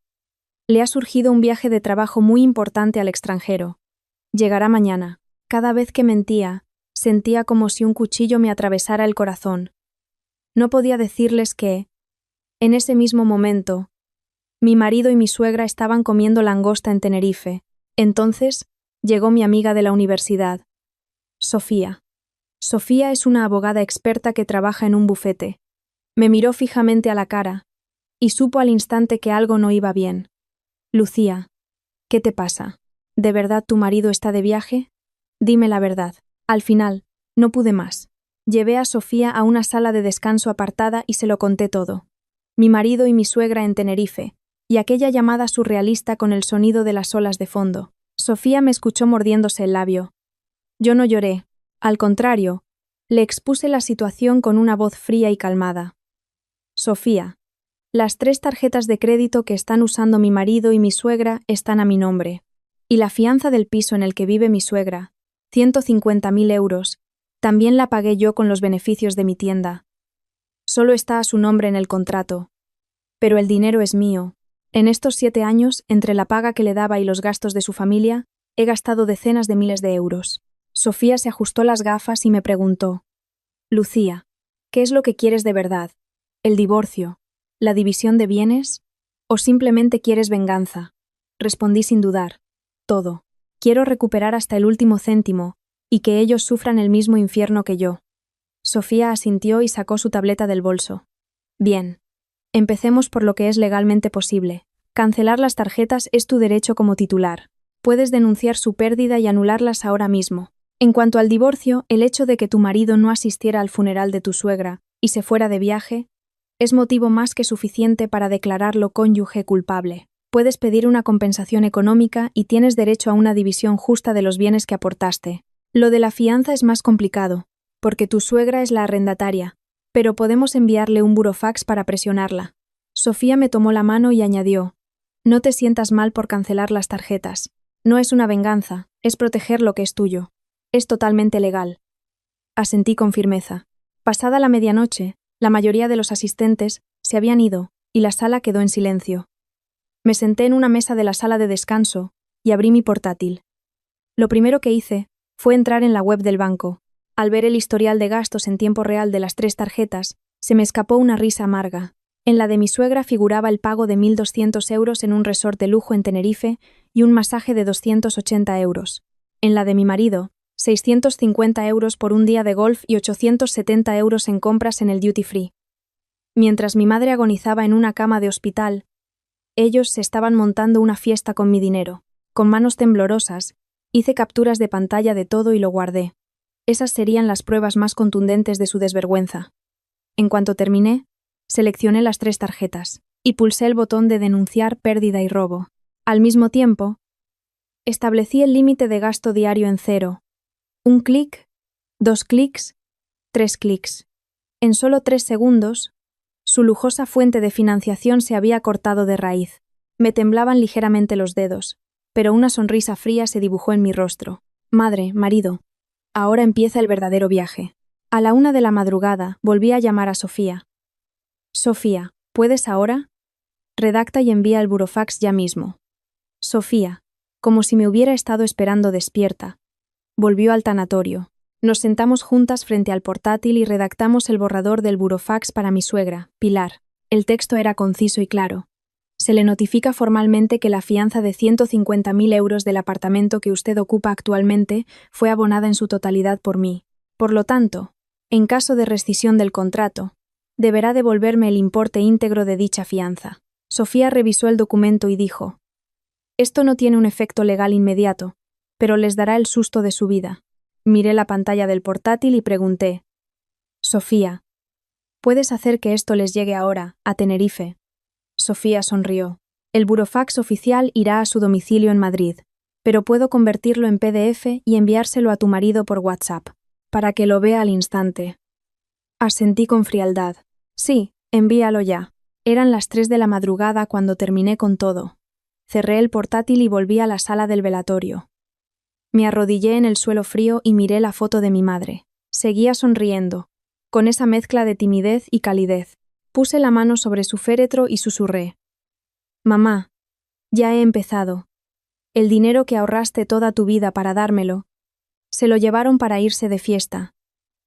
«Le ha surgido un viaje de trabajo muy importante al extranjero. Llegará mañana». Cada vez que mentía, sentía como si un cuchillo me atravesara el corazón. No podía decirles que, en ese mismo momento, mi marido y mi suegra estaban comiendo langosta en Tenerife. Entonces, llegó mi amiga de la universidad, Sofía. Sofía es una abogada experta que trabaja en un bufete. Me miró fijamente a la cara, y supo al instante que algo no iba bien. «Lucía, ¿qué te pasa? ¿De verdad tu marido está de viaje? Dime la verdad». Al final, no pude más. Llevé a Sofía a una sala de descanso apartada y se lo conté todo. Mi marido y mi suegra en Tenerife, y aquella llamada surrealista con el sonido de las olas de fondo. Sofía me escuchó mordiéndose el labio. Yo no lloré. Al contrario, le expuse la situación con una voz fría y calmada. «Sofía, las 3 tarjetas de crédito que están usando mi marido y mi suegra están a mi nombre. Y la fianza del piso en el que vive mi suegra, 150.000 euros, también la pagué yo con los beneficios de mi tienda. Solo está a su nombre en el contrato. Pero el dinero es mío. En estos 7 años, entre la paga que le daba y los gastos de su familia, he gastado decenas de miles de euros». Sofía se ajustó las gafas y me preguntó: «Lucía, ¿qué es lo que quieres de verdad? ¿El divorcio? ¿La división de bienes? ¿O simplemente quieres venganza?». Respondí sin dudar: «Todo. Quiero recuperar hasta el último céntimo, y que ellos sufran el mismo infierno que yo». Sofía asintió y sacó su tableta del bolso. «Bien. Empecemos por lo que es legalmente posible. Cancelar las tarjetas es tu derecho como titular. Puedes denunciar su pérdida y anularlas ahora mismo. En cuanto al divorcio, el hecho de que tu marido no asistiera al funeral de tu suegra y se fuera de viaje es motivo más que suficiente para declararlo cónyuge culpable. Puedes pedir una compensación económica y tienes derecho a una división justa de los bienes que aportaste. Lo de la fianza es más complicado, porque tu suegra es la arrendataria, pero podemos enviarle un burofax para presionarla. Sofía me tomó la mano y añadió: no te sientas mal por cancelar las tarjetas. No es una venganza, es proteger lo que es tuyo. Es totalmente legal. Asentí con firmeza. Pasada la medianoche, la mayoría de los asistentes se habían ido y la sala quedó en silencio. Me senté en una mesa de la sala de descanso y abrí mi portátil. Lo primero que hice fue entrar en la web del banco. Al ver el historial de gastos en tiempo real de las 3 tarjetas, se me escapó una risa amarga. En la de mi suegra figuraba el pago de 1.200 euros en un resort de lujo en Tenerife y un masaje de 280 euros. En la de mi marido, 650 euros por un día de golf y 870 euros en compras en el duty free. Mientras mi madre agonizaba en una cama de hospital, ellos se estaban montando una fiesta con mi dinero. Con manos temblorosas, hice capturas de pantalla de todo y lo guardé. Esas serían las pruebas más contundentes de su desvergüenza. En cuanto terminé, seleccioné las 3 tarjetas y pulsé el botón de denunciar pérdida y robo. Al mismo tiempo, establecí el límite de gasto diario en 0. 1 clic, 2 clics, 3 clics. En solo 3 segundos, su lujosa fuente de financiación se había cortado de raíz. Me temblaban ligeramente los dedos, pero una sonrisa fría se dibujó en mi rostro. Madre, marido, ahora empieza el verdadero viaje. A la 1 de la madrugada volví a llamar a Sofía. Sofía, ¿puedes ahora? Redacta y envía el burofax ya mismo. Sofía, como si me hubiera estado esperando despierta, volvió al tanatorio. Nos sentamos juntas frente al portátil y redactamos el borrador del burofax para mi suegra, Pilar. El texto era conciso y claro. Se le notifica formalmente que la fianza de 150.000 euros del apartamento que usted ocupa actualmente fue abonada en su totalidad por mí. Por lo tanto, en caso de rescisión del contrato, deberá devolverme el importe íntegro de dicha fianza. Sofía revisó el documento y dijo: esto no tiene un efecto legal inmediato, pero les dará el susto de su vida. Miré la pantalla del portátil y pregunté: Sofía, ¿puedes hacer que esto les llegue ahora, a Tenerife? Sofía sonrió. El burofax oficial irá a su domicilio en Madrid, pero puedo convertirlo en PDF y enviárselo a tu marido por WhatsApp, para que lo vea al instante. Asentí con frialdad. Sí, envíalo ya. Eran las 3 de la madrugada cuando terminé con todo. Cerré el portátil y volví a la sala del velatorio. Me arrodillé en el suelo frío y miré la foto de mi madre. Seguía sonriendo, con esa mezcla de timidez y calidez. Puse la mano sobre su féretro y susurré: Mamá, ya he empezado. El dinero que ahorraste toda tu vida para dármelo, se lo llevaron para irse de fiesta.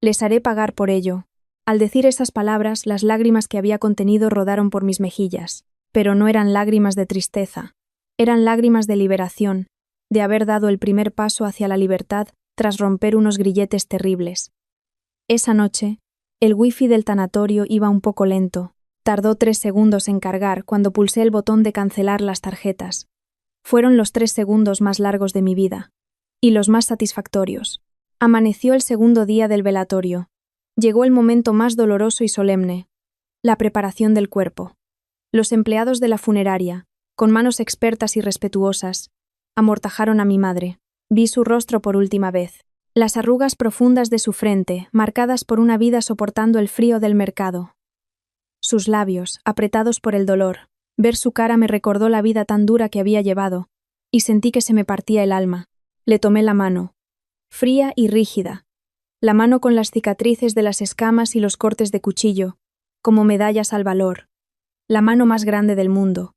Les haré pagar por ello. Al decir esas palabras, las lágrimas que había contenido rodaron por mis mejillas, pero no eran lágrimas de tristeza, eran lágrimas de liberación, de haber dado el primer paso hacia la libertad tras romper unos grilletes terribles. Esa noche, el wifi del tanatorio iba un poco lento. Tardó 3 segundos en cargar cuando pulsé el botón de cancelar las tarjetas. Fueron los 3 segundos más largos de mi vida, y los más satisfactorios. Amaneció el segundo día del velatorio. Llegó el momento más doloroso y solemne, la preparación del cuerpo. Los empleados de la funeraria, con manos expertas y respetuosas, amortajaron a mi madre. Vi su rostro por última vez. Las arrugas profundas de su frente, marcadas por una vida soportando el frío del mercado. Sus labios, apretados por el dolor. Ver su cara me recordó la vida tan dura que había llevado, y sentí que se me partía el alma. Le tomé la mano, fría y rígida, la mano con las cicatrices de las escamas y los cortes de cuchillo, como medallas al valor. La mano más grande del mundo.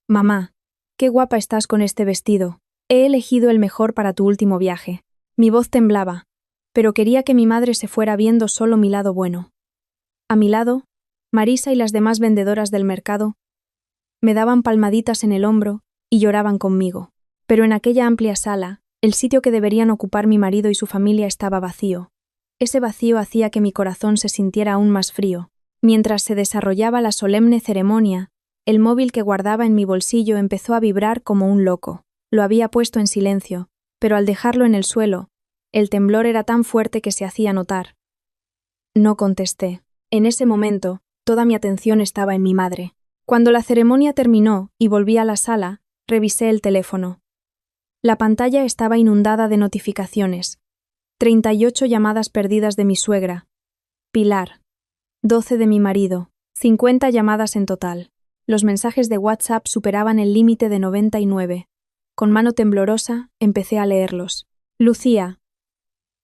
Mamá, qué guapa estás con este vestido. He elegido el mejor para tu último viaje. Mi voz temblaba, pero quería que mi madre se fuera viendo solo mi lado bueno. A mi lado, Marisa y las demás vendedoras del mercado me daban palmaditas en el hombro y lloraban conmigo. Pero en aquella amplia sala, el sitio que deberían ocupar mi marido y su familia estaba vacío. Ese vacío hacía que mi corazón se sintiera aún más frío. Mientras se desarrollaba la solemne ceremonia, el móvil que guardaba en mi bolsillo empezó a vibrar como un loco. Lo había puesto en silencio, pero al dejarlo en el suelo, el temblor era tan fuerte que se hacía notar. No contesté. En ese momento, toda mi atención estaba en mi madre. Cuando la ceremonia terminó y volví a la sala, revisé el teléfono. La pantalla estaba inundada de notificaciones. 38 llamadas perdidas de mi suegra. Pilar. 12 de mi marido. 50 llamadas en total. Los mensajes de WhatsApp superaban el límite de 99. Con mano temblorosa, empecé a leerlos. Lucía.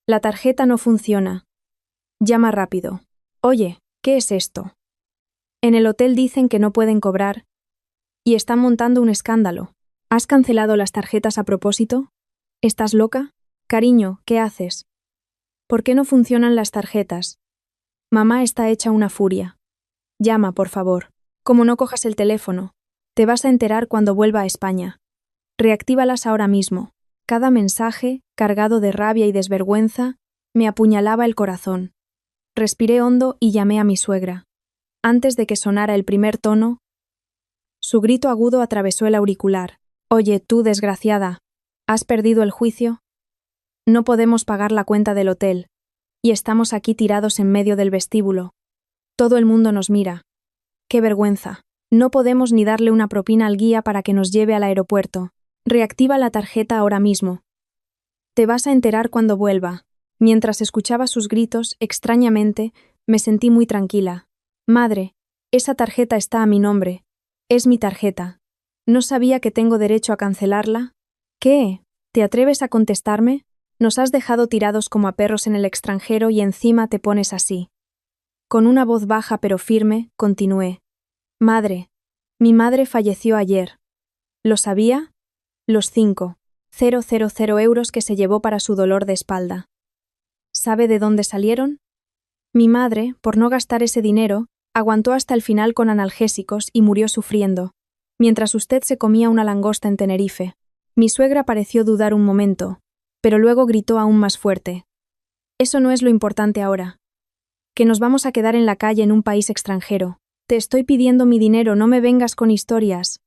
La tarjeta no funciona. Llama rápido. Oye, ¿qué es esto? En el hotel dicen que no pueden cobrar y están montando un escándalo. ¿Has cancelado las tarjetas a propósito? ¿Estás loca? Cariño, ¿qué haces? ¿Por qué no funcionan las tarjetas? Mamá está hecha una furia. Llama, por favor. Como no cojas el teléfono, te vas a enterar cuando vuelva a España. Reactívalas ahora mismo. Cada mensaje, cargado de rabia y desvergüenza, me apuñalaba el corazón. Respiré hondo y llamé a mi suegra. Antes de que sonara el primer tono, su grito agudo atravesó el auricular. Oye, tú, desgraciada, ¿has perdido el juicio? No podemos pagar la cuenta del hotel, y estamos aquí tirados en medio del vestíbulo. Todo el mundo nos mira. ¡Qué vergüenza! No podemos ni darle una propina al guía para que nos lleve al aeropuerto. Reactiva la tarjeta ahora mismo. Te vas a enterar cuando vuelva. Mientras escuchaba sus gritos, extrañamente, me sentí muy tranquila. Madre, esa tarjeta está a mi nombre. Es mi tarjeta. ¿No sabía que tengo derecho a cancelarla? ¿Qué? ¿Te atreves a contestarme? Nos has dejado tirados como a perros en el extranjero y encima te pones así. Con una voz baja pero firme, continué. Madre, mi madre falleció ayer. ¿Lo sabía? Los 5,000 euros que se llevó para su dolor de espalda. ¿Sabe de dónde salieron? Mi madre, por no gastar ese dinero, aguantó hasta el final con analgésicos y murió sufriendo, mientras usted se comía una langosta en Tenerife. Mi suegra pareció dudar un momento, pero luego gritó aún más fuerte. Eso no es lo importante ahora. Que nos vamos a quedar en la calle en un país extranjero. Te estoy pidiendo mi dinero, no me vengas con historias.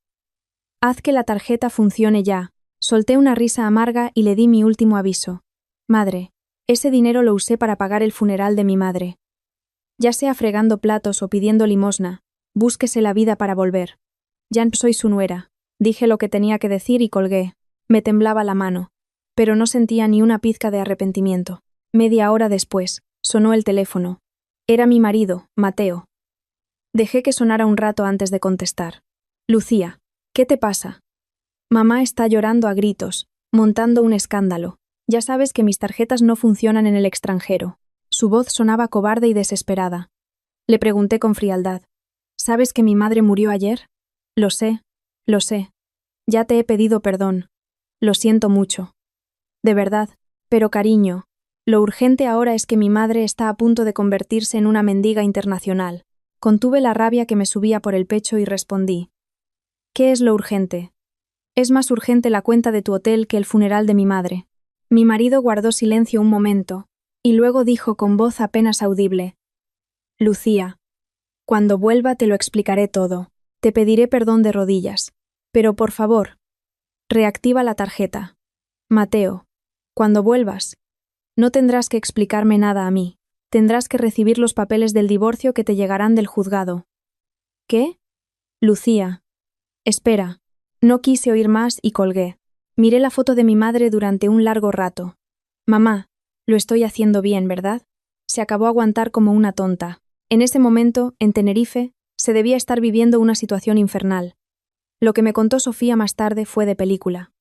Haz que la tarjeta funcione ya. Solté una risa amarga y le di mi último aviso. Madre, ese dinero lo usé para pagar el funeral de mi madre. Ya sea fregando platos o pidiendo limosna, búsquese la vida para volver. Ya no soy su nuera. Dije lo que tenía que decir y colgué. Me temblaba la mano, pero no sentía ni una pizca de arrepentimiento. Media hora después, sonó el teléfono. Era mi marido, Mateo. Dejé que sonara un rato antes de contestar. Lucía, ¿qué te pasa? Mamá está llorando a gritos, montando un escándalo. Ya sabes que mis tarjetas no funcionan en el extranjero. Su voz sonaba cobarde y desesperada. Le pregunté con frialdad. ¿Sabes que mi madre murió ayer? Lo sé. Ya te he pedido perdón. Lo siento mucho. De verdad, pero cariño, lo urgente ahora es que mi madre está a punto de convertirse en una mendiga internacional. Contuve la rabia que me subía por el pecho y respondí. ¿Qué es lo urgente? Es más urgente la cuenta de tu hotel que el funeral de mi madre. Mi marido guardó silencio un momento, y luego dijo con voz apenas audible. Lucía, cuando vuelva te lo explicaré todo. Te pediré perdón de rodillas. Pero por favor, reactiva la tarjeta. Mateo, cuando vuelvas, no tendrás que explicarme nada a mí. Tendrás que recibir los papeles del divorcio que te llegarán del juzgado. ¿Qué? Lucía. Espera. No quise oír más y colgué. Miré la foto de mi madre durante un largo rato. Mamá, lo estoy haciendo bien, ¿verdad? Se acabó a aguantar como una tonta. En ese momento, en Tenerife, se debía estar viviendo una situación infernal. Lo que me contó Sofía más tarde fue de película.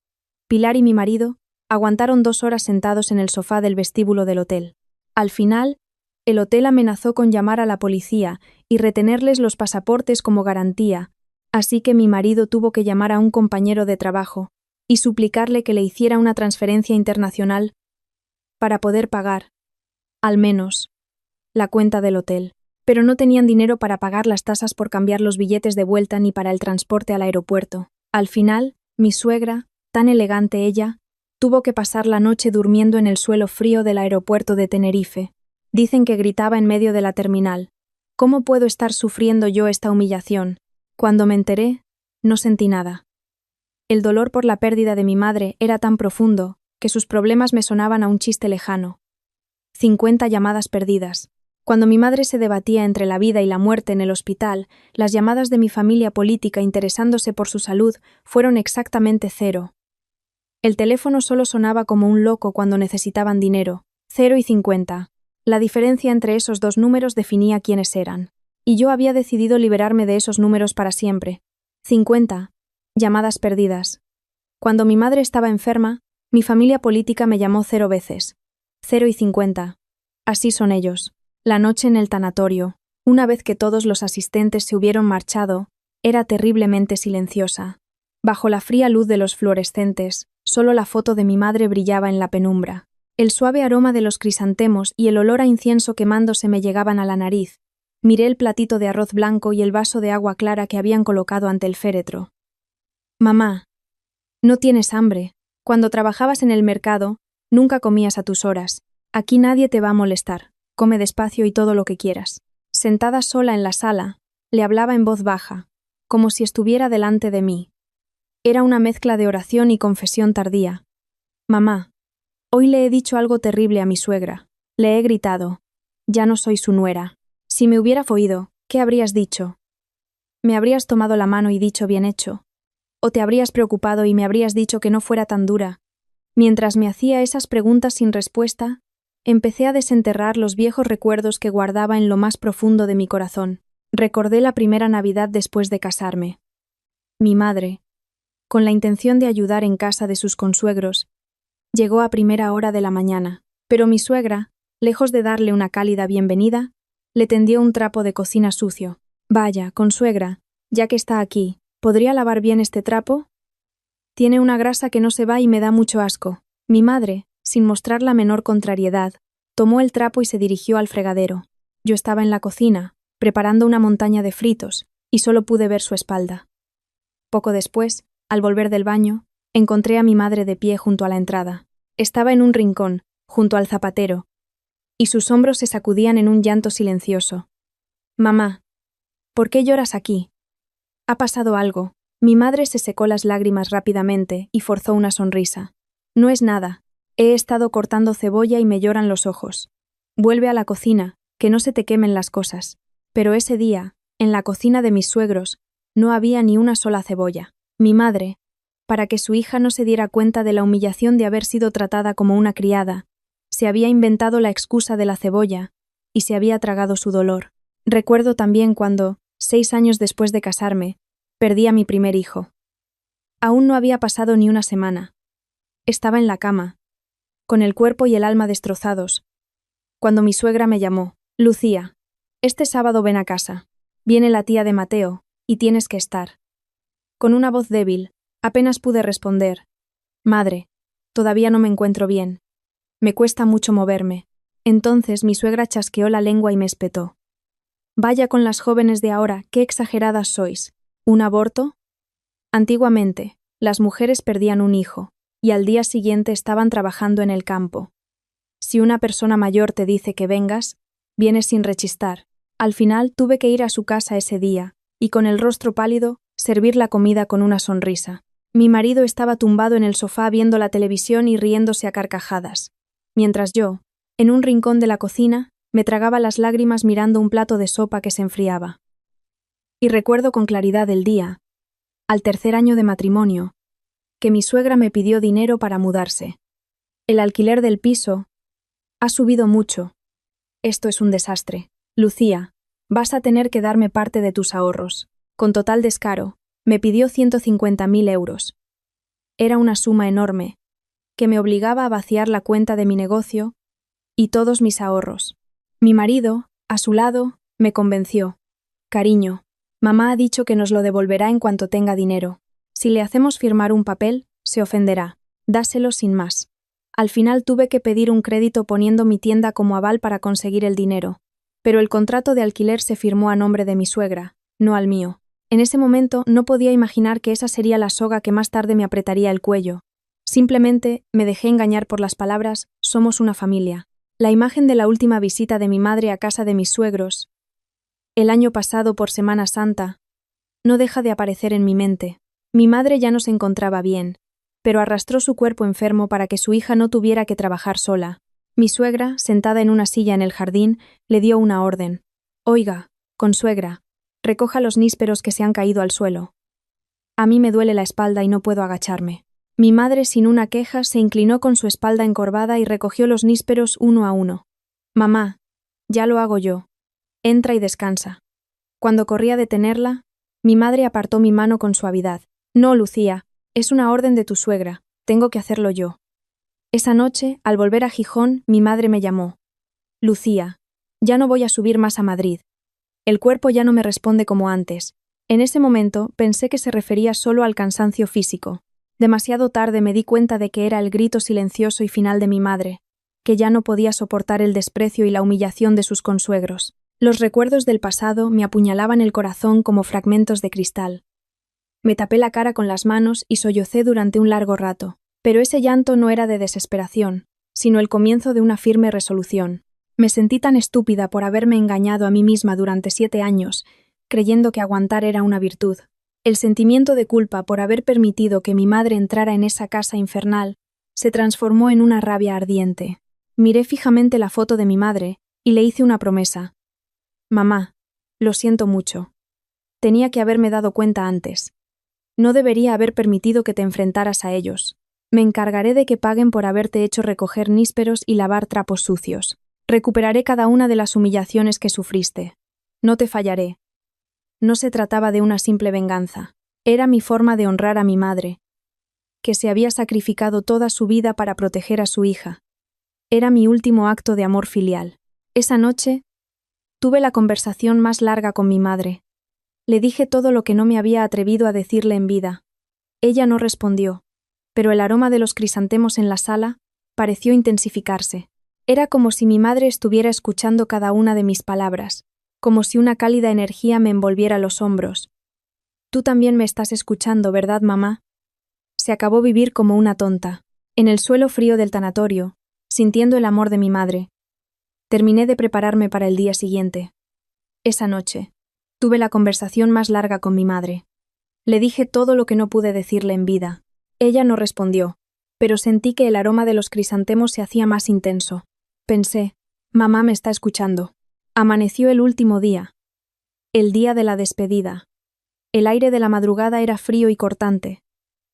Pilar y mi marido aguantaron 2 horas sentados en el sofá del vestíbulo del hotel. Al final, el hotel amenazó con llamar a la policía y retenerles los pasaportes como garantía, así que mi marido tuvo que llamar a un compañero de trabajo y suplicarle que le hiciera una transferencia internacional para poder pagar, al menos, la cuenta del hotel. Pero no tenían dinero para pagar las tasas por cambiar los billetes de vuelta ni para el transporte al aeropuerto. Al final, mi suegra, tan elegante ella, tuvo que pasar la noche durmiendo en el suelo frío del aeropuerto de Tenerife. Dicen que gritaba en medio de la terminal. ¿Cómo puedo estar sufriendo yo esta humillación? Cuando me enteré, no sentí nada. El dolor por la pérdida de mi madre era tan profundo que sus problemas me sonaban a un chiste lejano. 50 llamadas perdidas. Cuando mi madre se debatía entre la vida y la muerte en el hospital, las llamadas de mi familia política interesándose por su salud fueron exactamente 0. El teléfono solo sonaba como un loco cuando necesitaban dinero, 0 y 50. La diferencia entre esos dos números definía quiénes eran. Y yo había decidido liberarme de esos números para siempre. 50. Llamadas perdidas. Cuando mi madre estaba enferma, mi familia política me llamó 0 veces. 0 y 50. Así son ellos. La noche en el tanatorio, una vez que todos los asistentes se hubieron marchado, era terriblemente silenciosa. Bajo la fría luz de los fluorescentes, solo la foto de mi madre brillaba en la penumbra. El suave aroma de los crisantemos y el olor a incienso quemándose me llegaban a la nariz. Miré el platito de arroz blanco y el vaso de agua clara que habían colocado ante el féretro. Mamá, no tienes hambre. Cuando trabajabas en el mercado, nunca comías a tus horas. Aquí nadie te va a molestar. Come despacio y todo lo que quieras. Sentada sola en la sala, le hablaba en voz baja, como si estuviera delante de mí. Era una mezcla de oración y confesión tardía. Mamá, hoy le he dicho algo terrible a mi suegra. Le he gritado. Ya no soy su nuera. Si me hubiera oído, ¿qué habrías dicho? ¿Me habrías tomado la mano y dicho bien hecho? ¿O te habrías preocupado y me habrías dicho que no fuera tan dura? Mientras me hacía esas preguntas sin respuesta, empecé a desenterrar los viejos recuerdos que guardaba en lo más profundo de mi corazón. Recordé la primera Navidad después de casarme. Mi madre, con la intención de ayudar en casa de sus consuegros, llegó a primera hora de la mañana, pero mi suegra, lejos de darle una cálida bienvenida, le tendió un trapo de cocina sucio. Vaya, consuegra, ya que está aquí, ¿podría lavar bien este trapo? Tiene una grasa que no se va y me da mucho asco. Mi madre, sin mostrar la menor contrariedad, tomó el trapo y se dirigió al fregadero. Yo estaba en la cocina, preparando una montaña de fritos, y solo pude ver su espalda. Poco después, al volver del baño, encontré a mi madre de pie junto a la entrada. Estaba en un rincón, junto al zapatero, y sus hombros se sacudían en un llanto silencioso. Mamá, ¿por qué lloras aquí? Ha pasado algo. Mi madre se secó las lágrimas rápidamente y forzó una sonrisa. No es nada. He estado cortando cebolla y me lloran los ojos. Vuelve a la cocina, que no se te quemen las cosas. Pero ese día, en la cocina de mis suegros, no había ni una sola cebolla. Mi madre, para que su hija no se diera cuenta de la humillación de haber sido tratada como una criada, se había inventado la excusa de la cebolla y se había tragado su dolor. Recuerdo también cuando, 6 años después de casarme, perdí a mi primer hijo. Aún no había pasado ni una semana. Estaba en la cama, con el cuerpo y el alma destrozados, cuando mi suegra me llamó. Lucía, este sábado ven a casa. Viene la tía de Mateo, y tienes que estar. Con una voz débil, apenas pude responder. Madre, todavía no me encuentro bien. Me cuesta mucho moverme. Entonces mi suegra chasqueó la lengua y me espetó. Vaya con las jóvenes de ahora, qué exageradas sois. ¿Un aborto? Antiguamente, las mujeres perdían un hijo, y al día siguiente estaban trabajando en el campo. Si una persona mayor te dice que vengas, vienes sin rechistar. Al final tuve que ir a su casa ese día, y con el rostro pálido, servir la comida con una sonrisa. Mi marido estaba tumbado en el sofá viendo la televisión y riéndose a carcajadas, mientras yo, en un rincón de la cocina, me tragaba las lágrimas mirando un plato de sopa que se enfriaba. Y recuerdo con claridad el día, al 3er año de matrimonio, que mi suegra me pidió dinero para mudarse. El alquiler del piso ha subido mucho. Esto es un desastre. Lucía, vas a tener que darme parte de tus ahorros. Con total descaro, me pidió 150.000 euros. Era una suma enorme, que me obligaba a vaciar la cuenta de mi negocio y todos mis ahorros. Mi marido, a su lado, me convenció. Cariño, mamá ha dicho que nos lo devolverá en cuanto tenga dinero. Si le hacemos firmar un papel, se ofenderá. Dáselo sin más. Al final tuve que pedir un crédito poniendo mi tienda como aval para conseguir el dinero, pero el contrato de alquiler se firmó a nombre de mi suegra, no al mío. En ese momento no podía imaginar que esa sería la soga que más tarde me apretaría el cuello. Simplemente me dejé engañar por las palabras «somos una familia». La imagen de la última visita de mi madre a casa de mis suegros, el año pasado por Semana Santa, no deja de aparecer en mi mente. Mi madre ya no se encontraba bien, pero arrastró su cuerpo enfermo para que su hija no tuviera que trabajar sola. Mi suegra, sentada en una silla en el jardín, le dio una orden. Oiga, consuegra, recoja los nísperos que se han caído al suelo. A mí me duele la espalda y no puedo agacharme. Mi madre, sin una queja, se inclinó con su espalda encorvada y recogió los nísperos uno a uno. Mamá, ya lo hago yo. Entra y descansa. Cuando corrí a detenerla, mi madre apartó mi mano con suavidad. No, Lucía, es una orden de tu suegra, tengo que hacerlo yo. Esa noche, al volver a Gijón, mi madre me llamó. Lucía, ya no voy a subir más a Madrid. El cuerpo ya no me responde como antes. En ese momento pensé que se refería solo al cansancio físico. Demasiado tarde me di cuenta de que era el grito silencioso y final de mi madre, que ya no podía soportar el desprecio y la humillación de sus consuegros. Los recuerdos del pasado me apuñalaban el corazón como fragmentos de cristal. Me tapé la cara con las manos y sollocé durante un largo rato, pero ese llanto no era de desesperación, sino el comienzo de una firme resolución. Me sentí tan estúpida por haberme engañado a mí misma durante 7 años, creyendo que aguantar era una virtud. El sentimiento de culpa por haber permitido que mi madre entrara en esa casa infernal se transformó en una rabia ardiente. Miré fijamente la foto de mi madre y le hice una promesa. Mamá, lo siento mucho. Tenía que haberme dado cuenta antes. No debería haber permitido que te enfrentaras a ellos. Me encargaré de que paguen por haberte hecho recoger nísperos y lavar trapos sucios. Recuperaré cada una de las humillaciones que sufriste. No te fallaré. No se trataba de una simple venganza. Era mi forma de honrar a mi madre, que se había sacrificado toda su vida para proteger a su hija. Era mi último acto de amor filial. Esa noche, tuve la conversación más larga con mi madre. Le dije todo lo que no me había atrevido a decirle en vida. Ella no respondió, pero el aroma de los crisantemos en la sala pareció intensificarse. Era como si mi madre estuviera escuchando cada una de mis palabras, como si una cálida energía me envolviera los hombros. Tú también me estás escuchando, ¿verdad, mamá? Se acabó vivir como una tonta, en el suelo frío del tanatorio, sintiendo el amor de mi madre. Terminé de prepararme para el día siguiente. Esa noche, tuve la conversación más larga con mi madre. Le dije todo lo que no pude decirle en vida. Ella no respondió, pero sentí que el aroma de los crisantemos se hacía más intenso. Pensé, mamá me está escuchando. Amaneció el último día. El día de la despedida. El aire de la madrugada era frío y cortante,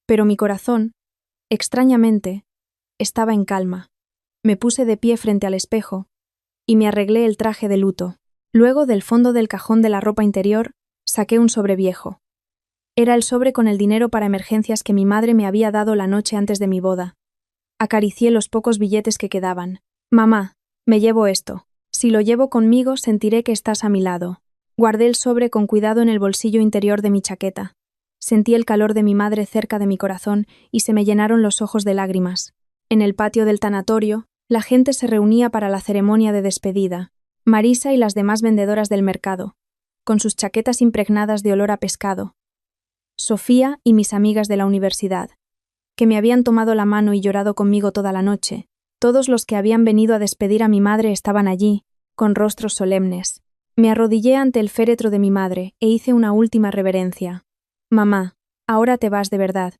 pero mi corazón, extrañamente, estaba en calma. Me puse de pie frente al espejo y me arreglé el traje de luto. Luego, del fondo del cajón de la ropa interior, saqué un sobre viejo. Era el sobre con el dinero para emergencias que mi madre me había dado la noche antes de mi boda. Acaricié los pocos billetes que quedaban. Mamá, me llevo esto. Si lo llevo conmigo, sentiré que estás a mi lado. Guardé el sobre con cuidado en el bolsillo interior de mi chaqueta. Sentí el calor de mi madre cerca de mi corazón y se me llenaron los ojos de lágrimas. En el patio del tanatorio, la gente se reunía para la ceremonia de despedida. Marisa y las demás vendedoras del mercado, con sus chaquetas impregnadas de olor a pescado. Sofía y mis amigas de la universidad, que me habían tomado la mano y llorado conmigo toda la noche. Todos los que habían venido a despedir a mi madre estaban allí, con rostros solemnes. Me arrodillé ante el féretro de mi madre e hice una última reverencia. Mamá, ahora te vas de verdad.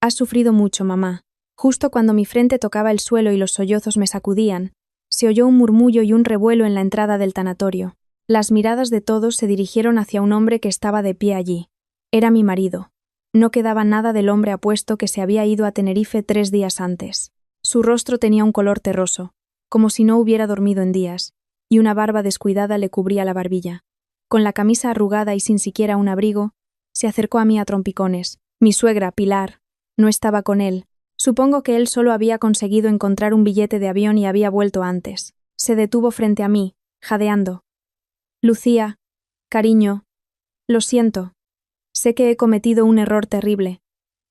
Has sufrido mucho, mamá. Justo cuando mi frente tocaba el suelo y los sollozos me sacudían, se oyó un murmullo y un revuelo en la entrada del tanatorio. Las miradas de todos se dirigieron hacia un hombre que estaba de pie allí. Era mi marido. No quedaba nada del hombre apuesto que se había ido a Tenerife 3 días antes. Su rostro tenía un color terroso, como si no hubiera dormido en días, y una barba descuidada le cubría la barbilla. Con la camisa arrugada y sin siquiera un abrigo, se acercó a mí a trompicones. Mi suegra, Pilar, no estaba con él. Supongo que él solo había conseguido encontrar un billete de avión y había vuelto antes. Se detuvo frente a mí, jadeando. Lucía, cariño, lo siento. Sé que he cometido un error terrible.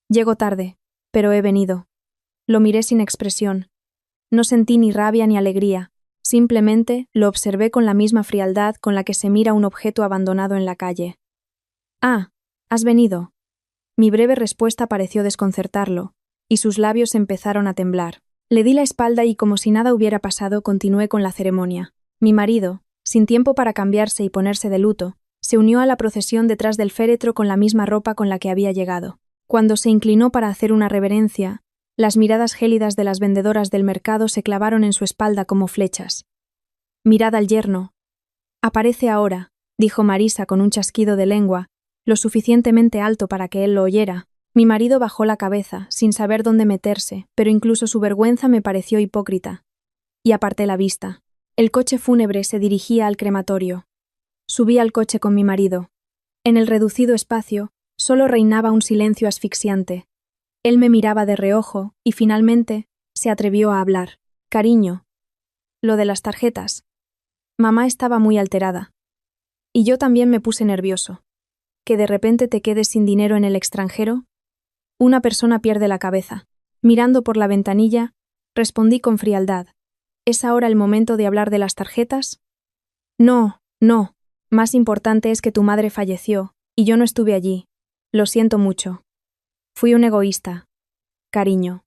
Llego tarde, pero he venido. Lo miré sin expresión. No sentí ni rabia ni alegría. Simplemente lo observé con la misma frialdad con la que se mira un objeto abandonado en la calle. Ah, has venido. Mi breve respuesta pareció desconcertarlo, y sus labios empezaron a temblar. Le di la espalda y, como si nada hubiera pasado, continué con la ceremonia. Mi marido, sin tiempo para cambiarse y ponerse de luto, se unió a la procesión detrás del féretro con la misma ropa con la que había llegado. Cuando se inclinó para hacer una reverencia, Las miradas gélidas de las vendedoras del mercado se clavaron en su espalda como flechas. Mirad al yerno. Aparece ahora, dijo Marisa con un chasquido de lengua, lo suficientemente alto para que él lo oyera. Mi marido bajó la cabeza, sin saber dónde meterse, pero incluso su vergüenza me pareció hipócrita. Y aparté la vista. El coche fúnebre se dirigía al crematorio. Subí al coche con mi marido. En el reducido espacio, solo reinaba un silencio asfixiante. Él me miraba de reojo y, finalmente, se atrevió a hablar. Cariño. Lo de las tarjetas. Mamá estaba muy alterada. Y yo también me puse nervioso. ¿Que de repente te quedes sin dinero en el extranjero? Una persona pierde la cabeza. Mirando por la ventanilla, respondí con frialdad. ¿Es ahora el momento de hablar de las tarjetas? No, no. Más importante es que tu madre falleció, y yo no estuve allí. Lo siento mucho. Fui un egoísta. Cariño.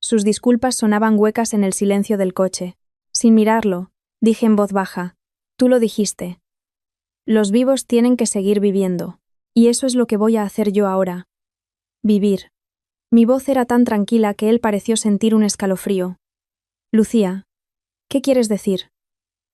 Sus disculpas sonaban huecas en el silencio del coche. Sin mirarlo, dije en voz baja. Tú lo dijiste. Los vivos tienen que seguir viviendo. Y eso es lo que voy a hacer yo ahora. Vivir. Mi voz era tan tranquila que él pareció sentir un escalofrío. Lucía, ¿qué quieres decir?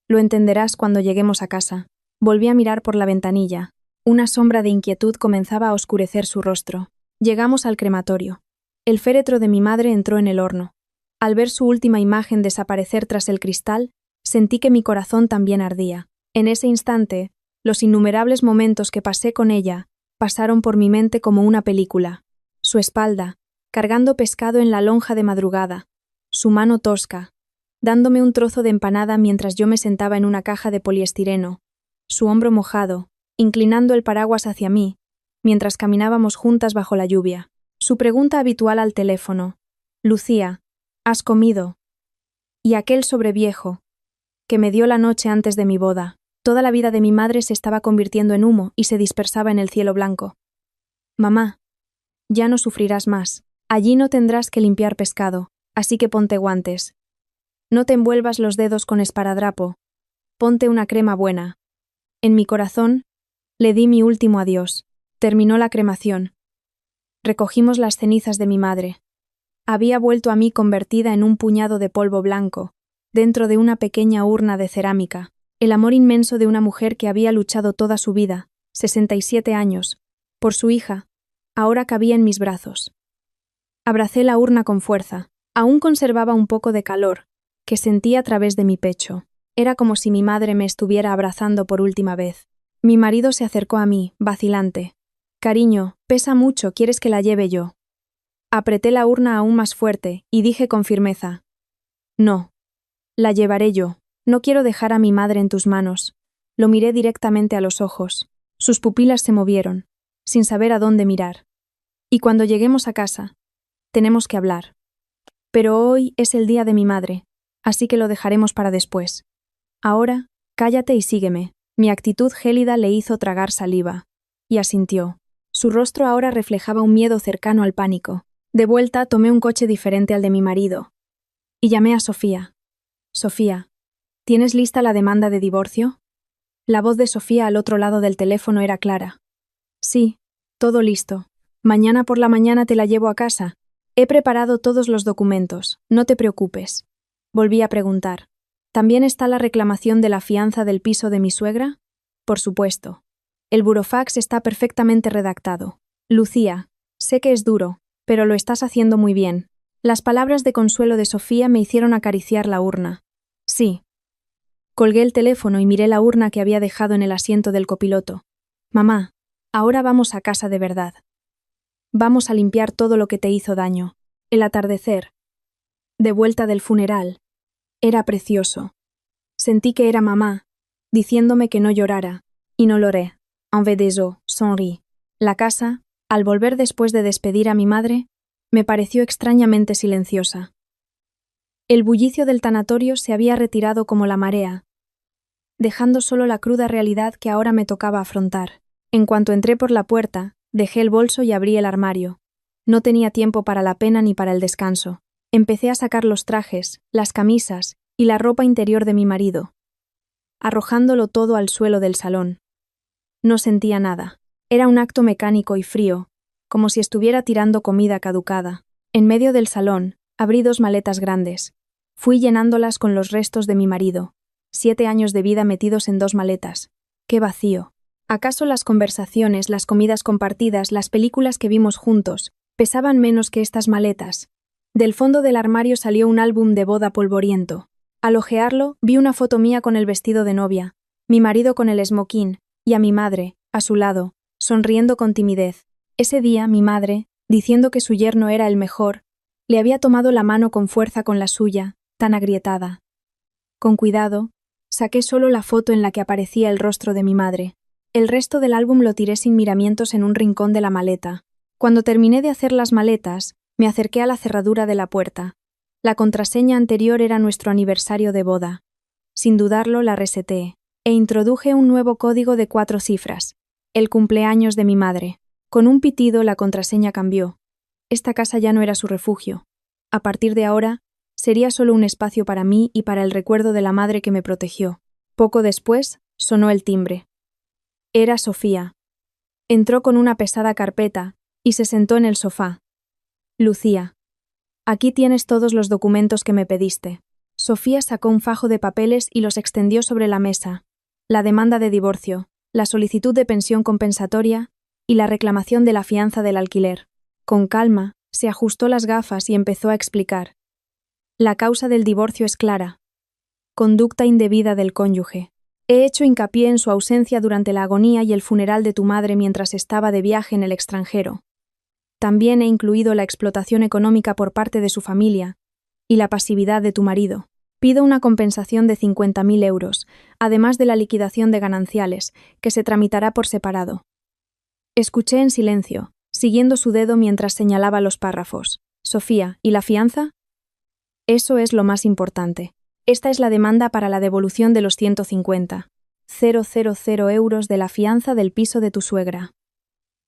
Lo entenderás cuando lleguemos a casa. Volví a mirar por la ventanilla. Una sombra de inquietud comenzaba a oscurecer su rostro. Llegamos al crematorio. El féretro de mi madre entró en el horno. Al ver su última imagen desaparecer tras el cristal, sentí que mi corazón también ardía. En ese instante, los innumerables momentos que pasé con ella pasaron por mi mente como una película. Su espalda, cargando pescado en la lonja de madrugada, su mano tosca, dándome un trozo de empanada mientras yo me sentaba en una caja de poliestireno, su hombro mojado, inclinando el paraguas hacia mí, mientras caminábamos juntas bajo la lluvia. Su pregunta habitual al teléfono: Lucía, ¿has comido? Y aquel sobreviejo, que me dio la noche antes de mi boda. Toda la vida de mi madre se estaba convirtiendo en humo y se dispersaba en el cielo blanco. Mamá, ya no sufrirás más. Allí no tendrás que limpiar pescado, así que ponte guantes. No te envuelvas los dedos con esparadrapo. Ponte una crema buena. En mi corazón, le di mi último adiós. Terminó la cremación. Recogimos las cenizas de mi madre. Había vuelto a mí convertida en un puñado de polvo blanco, dentro de una pequeña urna de cerámica. El amor inmenso de una mujer que había luchado toda su vida, 67 años, por su hija, ahora cabía en mis brazos. Abracé la urna con fuerza. Aún conservaba un poco de calor, que sentí a través de mi pecho. Era como si mi madre me estuviera abrazando por última vez. Mi marido se acercó a mí, vacilante. Cariño, pesa mucho, ¿quieres que la lleve yo? Apreté la urna aún más fuerte y dije con firmeza: No. La llevaré yo. No quiero dejar a mi madre en tus manos. Lo miré directamente a los ojos. Sus pupilas se movieron, sin saber a dónde mirar. Y cuando lleguemos a casa, tenemos que hablar. Pero hoy es el día de mi madre, así que lo dejaremos para después. Ahora, cállate y sígueme. Mi actitud gélida le hizo tragar saliva. Y asintió. Su rostro ahora reflejaba un miedo cercano al pánico. De vuelta, tomé un coche diferente al de mi marido. Y llamé a Sofía. Sofía, ¿tienes lista la demanda de divorcio? La voz de Sofía al otro lado del teléfono era clara. Sí, todo listo. Mañana por la mañana te la llevo a casa. He preparado todos los documentos, no te preocupes. Volví a preguntar. ¿También está la reclamación de la fianza del piso de mi suegra? Por supuesto. El burofax está perfectamente redactado. Lucía, sé que es duro, pero lo estás haciendo muy bien. Las palabras de consuelo de Sofía me hicieron acariciar la urna. Sí. Colgué el teléfono y miré la urna que había dejado en el asiento del copiloto. Mamá, ahora vamos a casa de verdad. Vamos a limpiar todo lo que te hizo daño. El atardecer, de vuelta del funeral, era precioso. Sentí que era mamá, diciéndome que no llorara, y no lloré. En vez de eso, sonrí. La casa, al volver después de despedir a mi madre, me pareció extrañamente silenciosa. El bullicio del tanatorio se había retirado como la marea, dejando solo la cruda realidad que ahora me tocaba afrontar. En cuanto entré por la puerta, dejé el bolso y abrí el armario. No tenía tiempo para la pena ni para el descanso. Empecé a sacar los trajes, las camisas y la ropa interior de mi marido, arrojándolo todo al suelo del salón. No sentía nada. Era un acto mecánico y frío, como si estuviera tirando comida caducada. En medio del salón, abrí 2 maletas grandes. Fui llenándolas con los restos de mi marido. 7 años de vida metidos en 2 maletas. ¡Qué vacío! ¿Acaso las conversaciones, las comidas compartidas, las películas que vimos juntos, pesaban menos que estas maletas? Del fondo del armario salió un álbum de boda polvoriento. Al hojearlo, vi una foto mía con el vestido de novia, mi marido con el esmoquín, y a mi madre, a su lado, sonriendo con timidez. Ese día, mi madre, diciendo que su yerno era el mejor, le había tomado la mano con fuerza con la suya, tan agrietada. Con cuidado, saqué solo la foto en la que aparecía el rostro de mi madre. El resto del álbum lo tiré sin miramientos en un rincón de la maleta. Cuando terminé de hacer las maletas, me acerqué a la cerradura de la puerta. La contraseña anterior era nuestro aniversario de boda. Sin dudarlo, la reseteé, e introduje un nuevo código de 4 cifras. El cumpleaños de mi madre. Con un pitido, la contraseña cambió. Esta casa ya no era su refugio. A partir de ahora, sería solo un espacio para mí y para el recuerdo de la madre que me protegió. Poco después, sonó el timbre. Era Sofía. Entró con una pesada carpeta y se sentó en el sofá. Lucía. Aquí tienes todos los documentos que me pediste. Sofía sacó un fajo de papeles y los extendió sobre la mesa. La demanda de divorcio, la solicitud de pensión compensatoria y la reclamación de la fianza del alquiler. Con calma, se ajustó las gafas y empezó a explicar. La causa del divorcio es clara. Conducta indebida del cónyuge. He hecho hincapié en su ausencia durante la agonía y el funeral de tu madre mientras estaba de viaje en el extranjero. También he incluido la explotación económica por parte de su familia y la pasividad de tu marido. Pido una compensación de 50.000 euros, además de la liquidación de gananciales, que se tramitará por separado. Escuché en silencio, siguiendo su dedo mientras señalaba los párrafos. Sofía, ¿y la fianza? Eso es lo más importante. Esta es la demanda para la devolución de los 150.000 euros de la fianza del piso de tu suegra.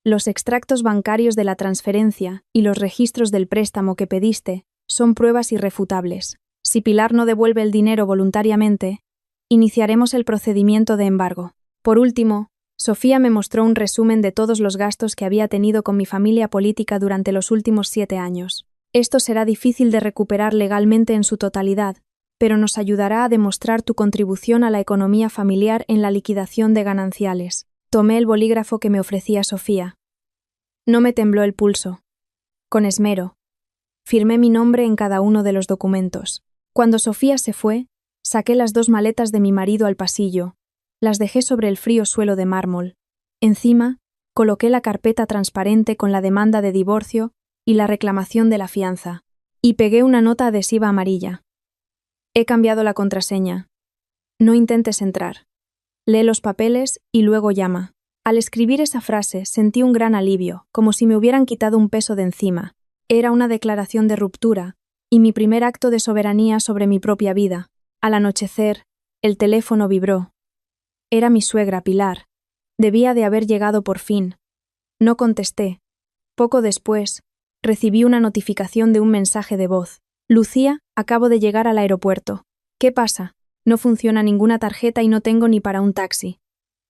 Los extractos bancarios de la transferencia y los registros del préstamo que pediste son pruebas irrefutables. Si Pilar no devuelve el dinero voluntariamente, iniciaremos el procedimiento de embargo. Por último, Sofía me mostró un resumen de todos los gastos que había tenido con mi familia política durante los últimos 7 años. Esto será difícil de recuperar legalmente en su totalidad, pero nos ayudará a demostrar tu contribución a la economía familiar en la liquidación de gananciales. Tomé el bolígrafo que me ofrecía Sofía. No me tembló el pulso. Con esmero, firmé mi nombre en cada uno de los documentos. Cuando Sofía se fue, saqué las 2 maletas de mi marido al pasillo, las dejé sobre el frío suelo de mármol. Encima, coloqué la carpeta transparente con la demanda de divorcio y la reclamación de la fianza, y pegué una nota adhesiva amarilla. He cambiado la contraseña. No intentes entrar. Lee los papeles y luego llama. Al escribir esa frase sentí un gran alivio, como si me hubieran quitado un peso de encima. Era una declaración de ruptura y mi primer acto de soberanía sobre mi propia vida. Al anochecer, el teléfono vibró. Era mi suegra, Pilar. Debía de haber llegado por fin. No contesté. Poco después, recibí una notificación de un mensaje de voz. Lucía, acabo de llegar al aeropuerto. ¿Qué pasa? No funciona ninguna tarjeta y no tengo ni para un taxi.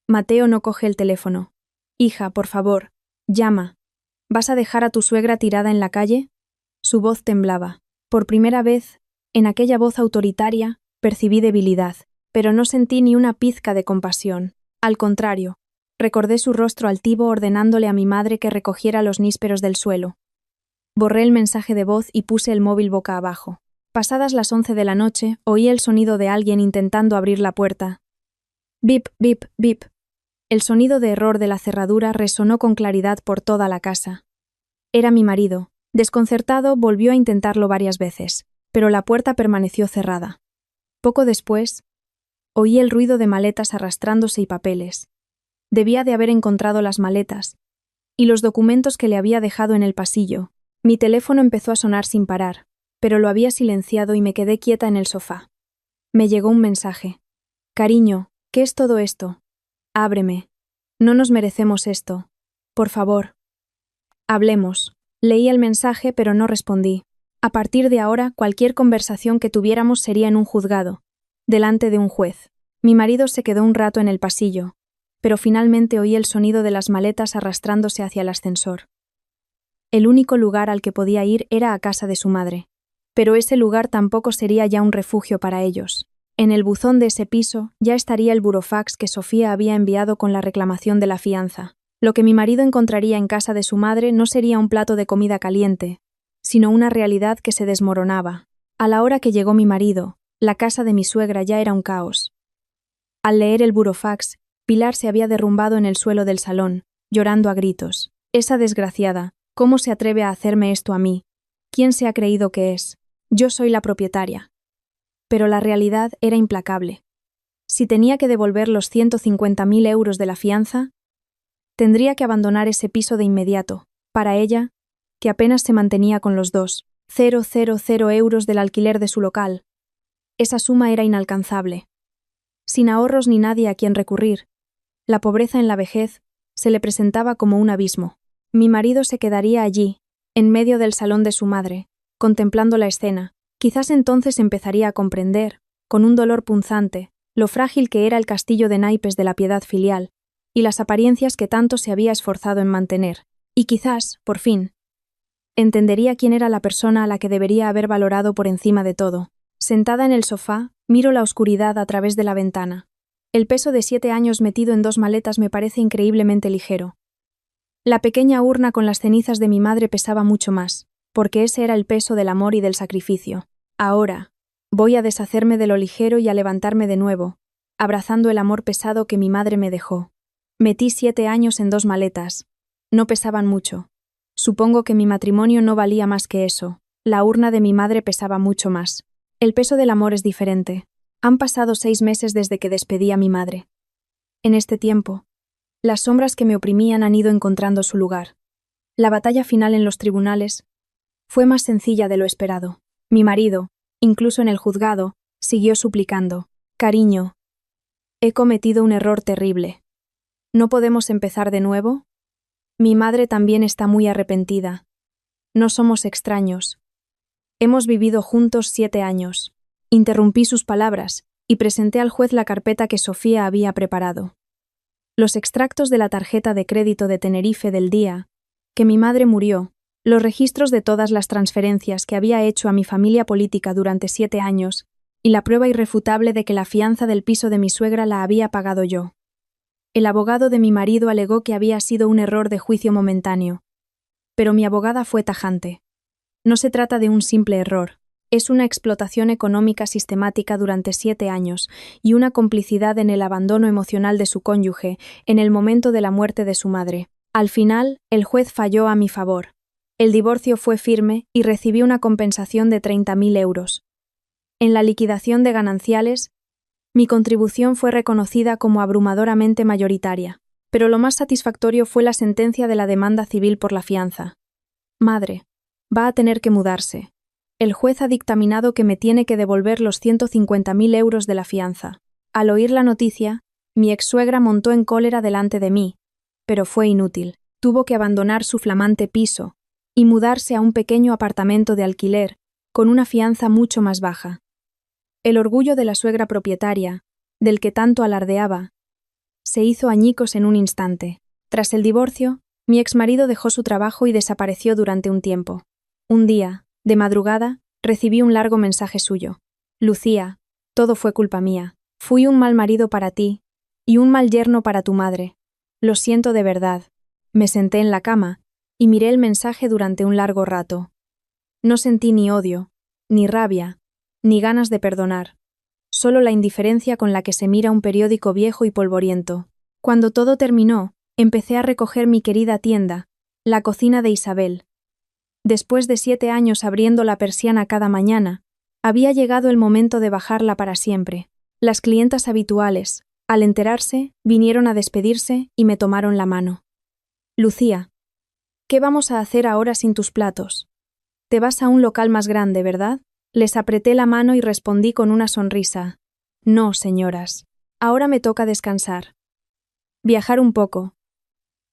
Mateo no coge el teléfono. Hija, por favor, llama. ¿Vas a dejar a tu suegra tirada en la calle? Su voz temblaba. Por primera vez, en aquella voz autoritaria, percibí debilidad, pero no sentí ni una pizca de compasión. Al contrario, recordé su rostro altivo ordenándole a mi madre que recogiera los nísperos del suelo. Borré el mensaje de voz y puse el móvil boca abajo. Pasadas las 11 de la noche, oí el sonido de alguien intentando abrir la puerta. Bip, bip, bip. El sonido de error de la cerradura resonó con claridad por toda la casa. Era mi marido. Desconcertado, volvió a intentarlo varias veces, pero la puerta permaneció cerrada. Poco después, oí el ruido de maletas arrastrándose y papeles. Debía de haber encontrado las maletas y los documentos que le había dejado en el pasillo. Mi teléfono empezó a sonar sin parar, pero lo había silenciado y me quedé quieta en el sofá. Me llegó un mensaje. Cariño, ¿qué es todo esto? Ábreme. No nos merecemos esto. Por favor. Hablemos. Leí el mensaje, pero no respondí. A partir de ahora, cualquier conversación que tuviéramos sería en un juzgado, delante de un juez. Mi marido se quedó un rato en el pasillo, pero finalmente oí el sonido de las maletas arrastrándose hacia el ascensor. El único lugar al que podía ir era a casa de su madre. Pero ese lugar tampoco sería ya un refugio para ellos. En el buzón de ese piso ya estaría el burofax que Sofía había enviado con la reclamación de la fianza. Lo que mi marido encontraría en casa de su madre no sería un plato de comida caliente, sino una realidad que se desmoronaba. A la hora que llegó mi marido, la casa de mi suegra ya era un caos. Al leer el burofax, Pilar se había derrumbado en el suelo del salón, llorando a gritos. Esa desgraciada, ¿cómo se atreve a hacerme esto a mí? ¿Quién se ha creído que es? Yo soy la propietaria. Pero la realidad era implacable. Si tenía que devolver los 150.000 euros de la fianza, tendría que abandonar ese piso de inmediato. Para ella, que apenas se mantenía con los 2.000 euros del alquiler de su local. Esa suma era inalcanzable. Sin ahorros ni nadie a quien recurrir, la pobreza en la vejez se le presentaba como un abismo. Mi marido se quedaría allí, en medio del salón de su madre, contemplando la escena. Quizás entonces empezaría a comprender, con un dolor punzante, lo frágil que era el castillo de naipes de la piedad filial, y las apariencias que tanto se había esforzado en mantener. Y quizás, por fin, entendería quién era la persona a la que debería haber valorado por encima de todo. Sentada en el sofá, miro la oscuridad a través de la ventana. El peso de 7 años metido en 2 maletas me parece increíblemente ligero. La pequeña urna con las cenizas de mi madre pesaba mucho más, porque ese era el peso del amor y del sacrificio. Ahora, voy a deshacerme de lo ligero y a levantarme de nuevo, abrazando el amor pesado que mi madre me dejó. Metí 7 años en 2 maletas. No pesaban mucho. Supongo que mi matrimonio no valía más que eso. La urna de mi madre pesaba mucho más. El peso del amor es diferente. Han pasado 6 meses desde que despedí a mi madre. En este tiempo, las sombras que me oprimían han ido encontrando su lugar. La batalla final en los tribunales fue más sencilla de lo esperado. Mi marido, incluso en el juzgado, siguió suplicando: «Cariño, he cometido un error terrible. ¿No podemos empezar de nuevo? Mi madre también está muy arrepentida. No somos extraños. Hemos vivido juntos 7 años». Interrumpí sus palabras y presenté al juez la carpeta que Sofía había preparado. Los extractos de la tarjeta de crédito de Tenerife del día que mi madre murió, los registros de todas las transferencias que había hecho a mi familia política durante 7 años y la prueba irrefutable de que la fianza del piso de mi suegra la había pagado yo. El abogado de mi marido alegó que había sido un error de juicio momentáneo, pero mi abogada fue tajante. No se trata de un simple error. Es una explotación económica sistemática durante 7 años y una complicidad en el abandono emocional de su cónyuge en el momento de la muerte de su madre. Al final, el juez falló a mi favor. El divorcio fue firme y recibí una compensación de 30.000 euros. En la liquidación de gananciales, mi contribución fue reconocida como abrumadoramente mayoritaria, pero lo más satisfactorio fue la sentencia de la demanda civil por la fianza. Madre, va a tener que mudarse. El juez ha dictaminado que me tiene que devolver los 150.000 euros de la fianza. Al oír la noticia, mi ex-suegra montó en cólera delante de mí, pero fue inútil. Tuvo que abandonar su flamante piso y mudarse a un pequeño apartamento de alquiler con una fianza mucho más baja. El orgullo de la suegra propietaria, del que tanto alardeaba, se hizo añicos en un instante. Tras el divorcio, mi exmarido dejó su trabajo y desapareció durante un tiempo. Un día, de madrugada, recibí un largo mensaje suyo. «Lucía, todo fue culpa mía. Fui un mal marido para ti y un mal yerno para tu madre. Lo siento de verdad». Me senté en la cama y miré el mensaje durante un largo rato. No sentí ni odio, ni rabia, ni ganas de perdonar. Solo la indiferencia con la que se mira un periódico viejo y polvoriento. Cuando todo terminó, empecé a recoger mi querida tienda, la cocina de Isabel. Después de 7 años abriendo la persiana cada mañana, había llegado el momento de bajarla para siempre. Las clientas habituales, al enterarse, vinieron a despedirse y me tomaron la mano. «Lucía, ¿qué vamos a hacer ahora sin tus platos? Te vas a un local más grande, ¿verdad?». Les apreté la mano y respondí con una sonrisa: «No, señoras. Ahora me toca descansar. Viajar un poco.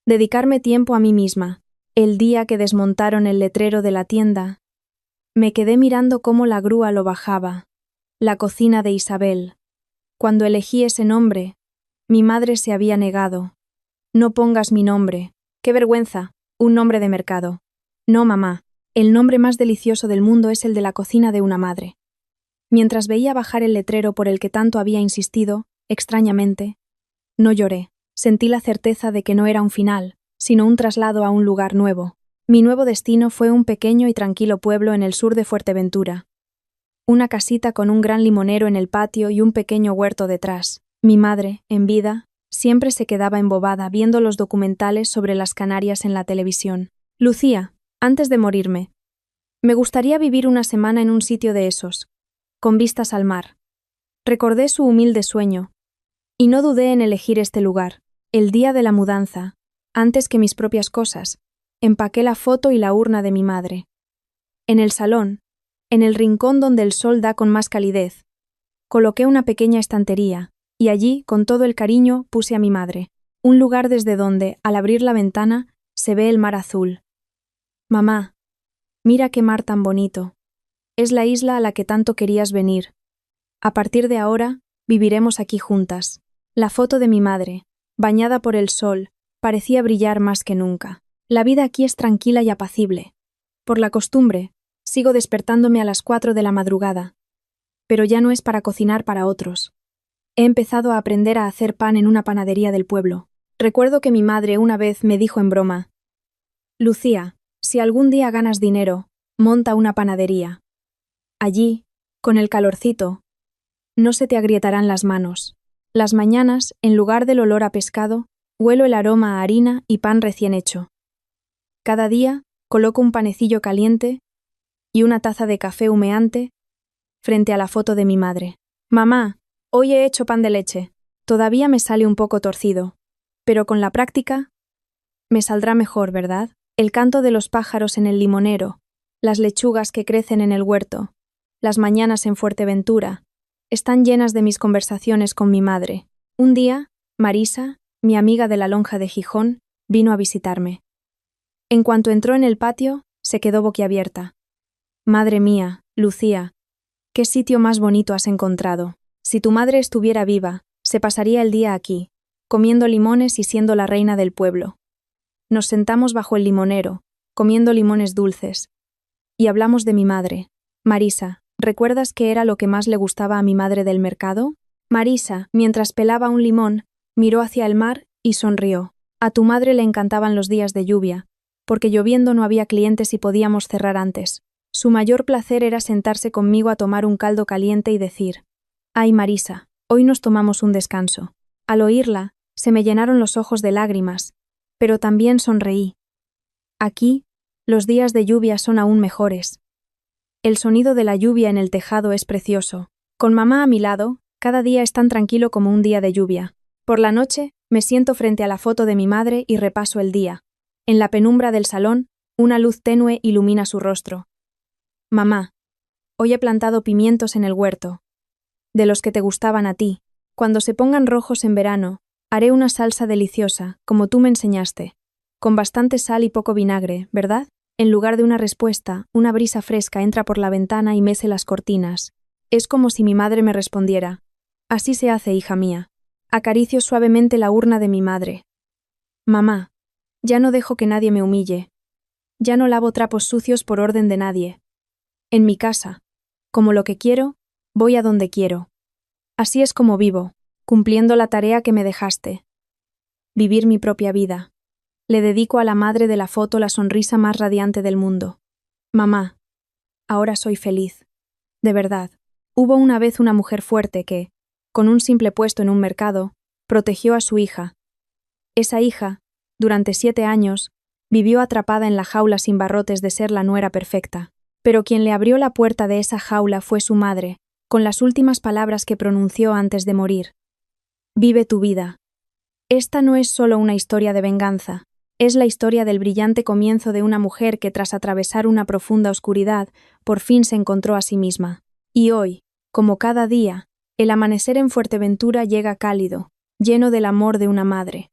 Dedicarme tiempo a mí misma». El día que desmontaron el letrero de la tienda, me quedé mirando cómo la grúa lo bajaba. La cocina de Isabel. Cuando elegí ese nombre, mi madre se había negado. «No pongas mi nombre. ¡Qué vergüenza! Un nombre de mercado». No, mamá, el nombre más delicioso del mundo es el de la cocina de una madre. Mientras veía bajar el letrero por el que tanto había insistido, extrañamente, no lloré. Sentí la certeza de que no era un final, sino un traslado a un lugar nuevo. Mi nuevo destino fue un pequeño y tranquilo pueblo en el sur de Fuerteventura. Una casita con un gran limonero en el patio y un pequeño huerto detrás. Mi madre, en vida, siempre se quedaba embobada viendo los documentales sobre las Canarias en la televisión. Lucía, antes de morirme, me gustaría vivir una semana en un sitio de esos, con vistas al mar. Recordé su humilde sueño, y no dudé en elegir este lugar. El día de la mudanza, antes que mis propias cosas, empaqué la foto y la urna de mi madre. En el salón, en el rincón donde el sol da con más calidez, coloqué una pequeña estantería, y allí, con todo el cariño, puse a mi madre, un lugar desde donde, al abrir la ventana, se ve el mar azul. Mamá, mira qué mar tan bonito. Es la isla a la que tanto querías venir. A partir de ahora, viviremos aquí juntas. La foto de mi madre, bañada por el sol, parecía brillar más que nunca. La vida aquí es tranquila y apacible. Por la costumbre, sigo despertándome a las 4 de la madrugada. Pero ya no es para cocinar para otros. He empezado a aprender a hacer pan en una panadería del pueblo. Recuerdo que mi madre una vez me dijo en broma: Lucía, si algún día ganas dinero, monta una panadería. Allí, con el calorcito, no se te agrietarán las manos. Las mañanas, en lugar del olor a pescado, huelo el aroma a harina y pan recién hecho. Cada día, coloco un panecillo caliente y una taza de café humeante frente a la foto de mi madre. Mamá, hoy he hecho pan de leche. Todavía me sale un poco torcido, pero con la práctica me saldrá mejor, ¿verdad? El canto de los pájaros en el limonero, las lechugas que crecen en el huerto, las mañanas en Fuerteventura, están llenas de mis conversaciones con mi madre. Un día, Marisa, mi amiga de la lonja de Gijón, vino a visitarme. En cuanto entró en el patio, se quedó boquiabierta. Madre mía, Lucía, ¿qué sitio más bonito has encontrado? Si tu madre estuviera viva, se pasaría el día aquí, comiendo limones y siendo la reina del pueblo. Nos sentamos bajo el limonero, comiendo limones dulces, y hablamos de mi madre. Marisa, ¿recuerdas qué era lo que más le gustaba a mi madre del mercado? Marisa, mientras pelaba un limón, miró hacia el mar y sonrió. A tu madre le encantaban los días de lluvia, porque lloviendo no había clientes y podíamos cerrar antes. Su mayor placer era sentarse conmigo a tomar un caldo caliente y decir: «Ay, Marisa, hoy nos tomamos un descanso». Al oírla, se me llenaron los ojos de lágrimas, pero también sonreí. Aquí, los días de lluvia son aún mejores. El sonido de la lluvia en el tejado es precioso. Con mamá a mi lado, cada día es tan tranquilo como un día de lluvia. Por la noche, me siento frente a la foto de mi madre y repaso el día. En la penumbra del salón, una luz tenue ilumina su rostro. Mamá, hoy he plantado pimientos en el huerto, de los que te gustaban a ti. Cuando se pongan rojos en verano, haré una salsa deliciosa, como tú me enseñaste, con bastante sal y poco vinagre, ¿verdad? En lugar de una respuesta, una brisa fresca entra por la ventana y mece las cortinas. Es como si mi madre me respondiera: «Así se hace, hija mía». Acaricio suavemente la urna de mi madre. Mamá, ya no dejo que nadie me humille. Ya no lavo trapos sucios por orden de nadie. En mi casa, como lo que quiero, voy a donde quiero. Así es como vivo, cumpliendo la tarea que me dejaste. Vivir mi propia vida. Le dedico a la madre de la foto la sonrisa más radiante del mundo. Mamá, ahora soy feliz. De verdad, hubo una vez una mujer fuerte que, con un simple puesto en un mercado, protegió a su hija. Esa hija, durante 7 años, vivió atrapada en la jaula sin barrotes de ser la nuera perfecta. Pero quien le abrió la puerta de esa jaula fue su madre, con las últimas palabras que pronunció antes de morir. Vive tu vida. Esta no es solo una historia de venganza, es la historia del brillante comienzo de una mujer que tras atravesar una profunda oscuridad, por fin se encontró a sí misma. Y hoy, como cada día, el amanecer en Fuerteventura llega cálido, lleno del amor de una madre.